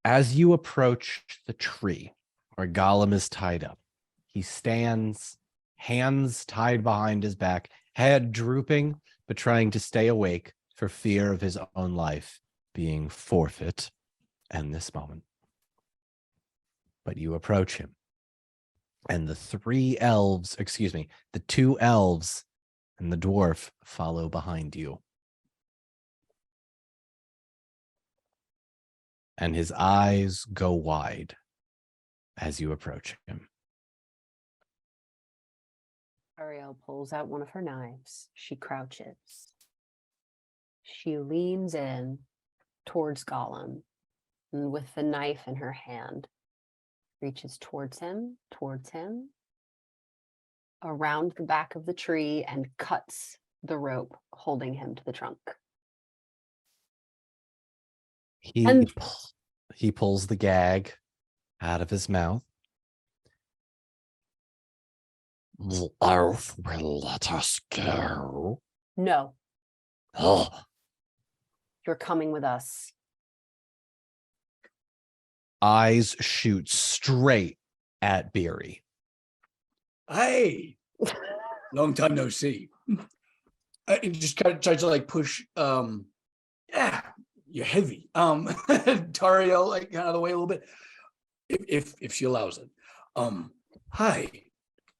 As you approach the tree where Gollum is tied up, he stands, hands tied behind his back, head drooping, but trying to stay awake for fear of his own life being forfeit in this moment. But you approach him, and the two elves and the dwarf follow behind you. And his eyes go wide as you approach him. Ariel pulls out one of her knives. She crouches. She leans in towards Gollum, and with the knife in her hand, reaches towards him, around the back of the tree, and cuts the rope holding him to the trunk. And- He pulls the gag out of his mouth. The elf will let us go. No, Oh, you're coming with us. Eyes shoot straight at Beery. Hey, long time no see. I just kind of tried to like push, you're heavy. Tauriel, like kind of the way a little bit, if she allows it. Hi,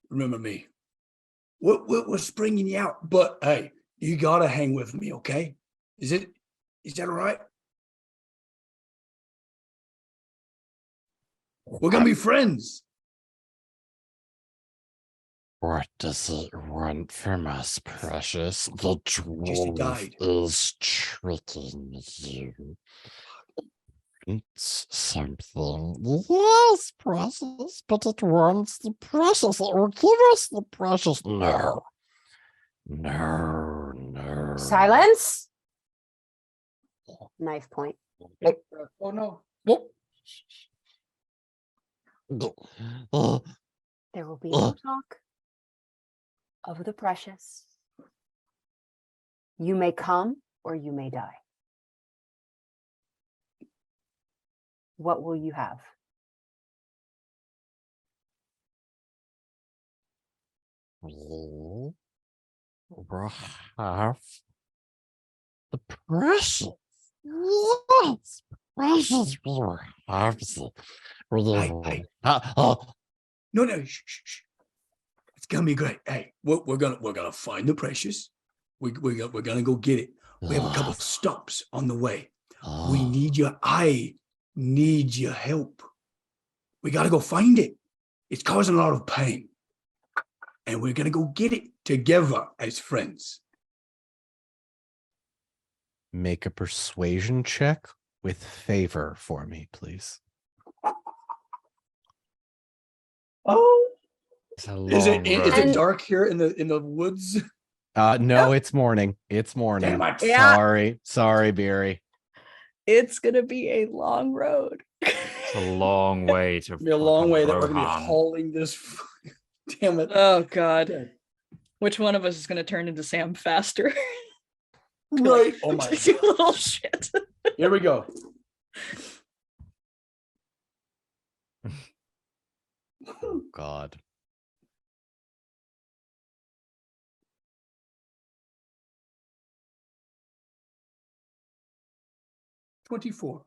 remember me? What was bringing you out? But hey, you gotta hang with me, okay? Is that all right? We're gonna be friends. What does it want from us, precious? The dwarf died. is tricking you. It's something. Yes, precious, but it wants the precious. It will give us the precious. No. No, no. Silence. Knife point. Oh no. Uh, There will be no talk of the precious. You may come or you may die. What will you have? we will have the precious. Yes, precious. We will have the. Hey. No, shh. It's gonna be great. Hey, we're gonna find the precious. We're gonna go get it. We have a couple of stops on the way. We need I need your help. We gotta go find it. It's causing a lot of pain. And we're gonna go get it together as friends. Make a persuasion check with favor for me, please. Oh, It's a long is road. it dark here in the woods? No, it's morning. It's morning. Damn it. Yeah. Sorry, Beery. It's gonna be a long road. It's a long way to Be a long fucking way that we're gonna be Rohan. hauling this. Damn it. Oh God. Okay. Which one of us is gonna turn into Sam faster? Right. Oh my Just you God. little shit. Here we go. Oh God. $24.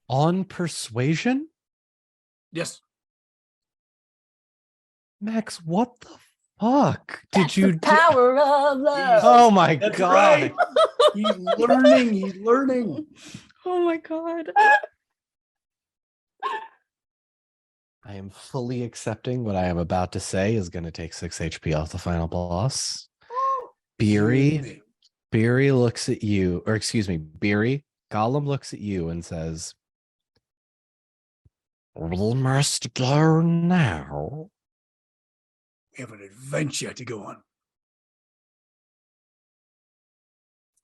On persuasion? Yes. Max, what the fuck That's did you the power of love. Oh my That's God. right. He's learning. He's learning. Oh my God. I am fully accepting what I am about to say is going to take 6 HP off the final boss. Beery looks at you, or excuse me, Beery, Gollum looks at you and says, We must go now. We have an adventure to go on.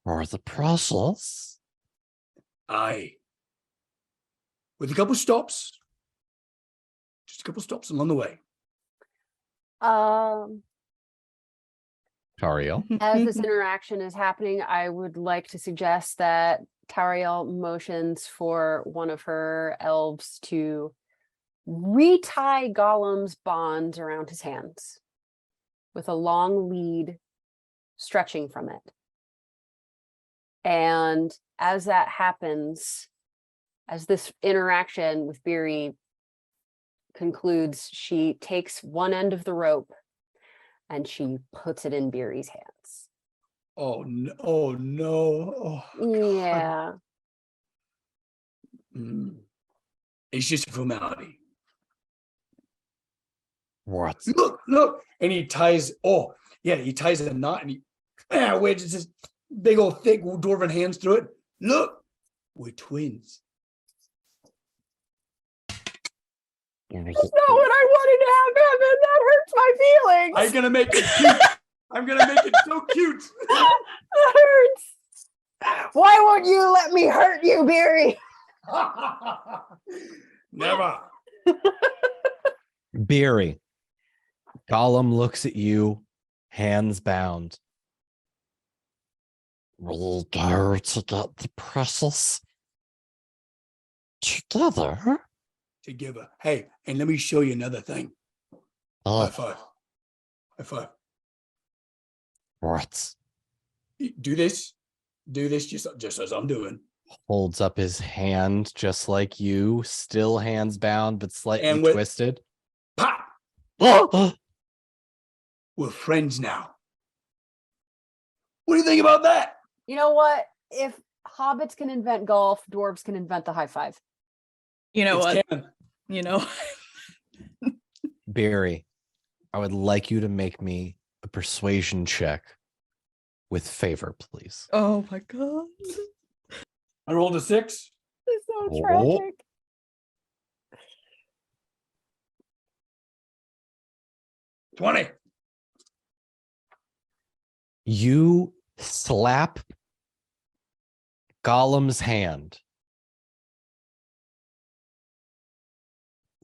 For the precious. Aye. With a couple stops. Just a couple stops along the way. Tauriel. As this interaction is happening, I would like to suggest that Tauriel motions for one of her elves to retie Gollum's bonds around his hands with a long lead stretching from it. And as that happens, as this interaction with Beery concludes, she takes one end of the rope and she puts it in Beery's hands. Oh no. Oh no. Oh, Yeah. It's just a formality. What? Look. And he ties, he ties a knot and he wedges his big old thick dwarven hands through it. Look, we're twins. That's not what I wanted to happen, and that hurts my feelings. I'm gonna make it cute. I'm gonna make it so cute. That hurts. Why won't you let me hurt you, Beery? Never. Beery. Gollum looks at you, hands bound. We go to get the precious together. Together. Hey, and let me show you another thing. High Oh, five. High five. what? Do this. do this just as I'm doing. Holds up his hand just like you, still hands bound but slightly And with- twisted. Pop! Oh, We're friends now. What do you think about that? You know what? If hobbits can invent golf, dwarves can invent the high five. You know It's what? canon. You know. Barry, I would like you to make me a persuasion check with favor, please. Oh my god. I rolled a 6. It's so Oh. tragic. $20. You slap Gollum's hand.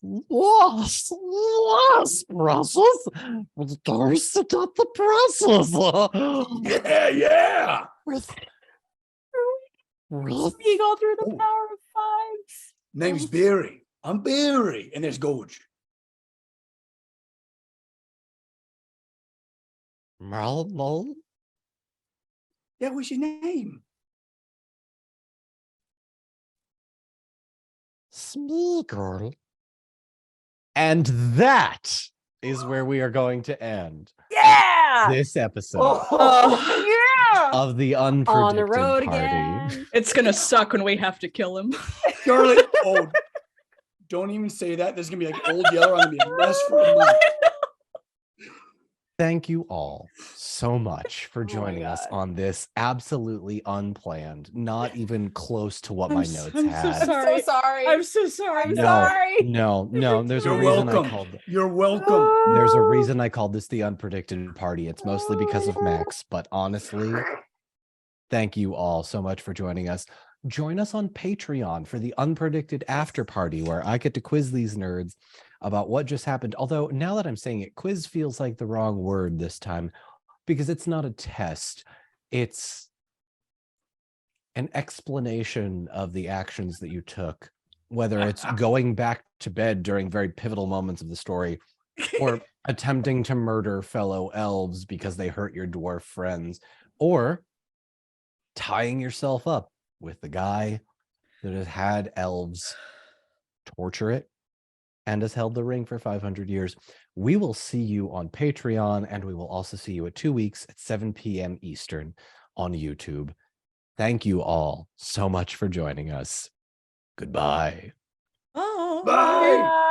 Yes, yes, Brussels. The doors to get the Brussels. Yeah. With You go through the Oh. power of fives. Name's Barry. I'm Barry. And there's Gorge. Melon. Yeah, what's your name? Smeagol. And that is where we are going to end Yeah. this episode Yeah. of the Unpredicted On the road Party. again. It's gonna suck when we have to kill him. Charlotte. Oh, don't even say that. There's gonna be like Old Yeller. I'm gonna be a mess for a month. Thank you all so much for Oh my joining us God. on this absolutely unplanned, not even close to what my I'm notes so had. sorry. I'm so sorry. I'm so sorry. I'm No, sorry. no, there's a You're reason I welcome. called it. You're welcome. There's a reason I called this the Unpredicted Party. It's mostly because of Max, but honestly, thank you all so much for joining us. Join us on Patreon for the Unpredicted After Party, where I get to quiz these nerds about what just happened. Although now that I'm saying it, quiz feels like the wrong word this time because it's not a test. It's an explanation of the actions that you took, whether it's going back to bed during very pivotal moments of the story or attempting to murder fellow elves because they hurt your dwarf friends, or tying yourself up with the guy that has had elves torture it and has held the ring for 500 years. We will see you on Patreon, and we will also see you at 2 weeks at 7 p.m. Eastern on YouTube. Thank you all so much for joining us. Goodbye. Oh. Bye.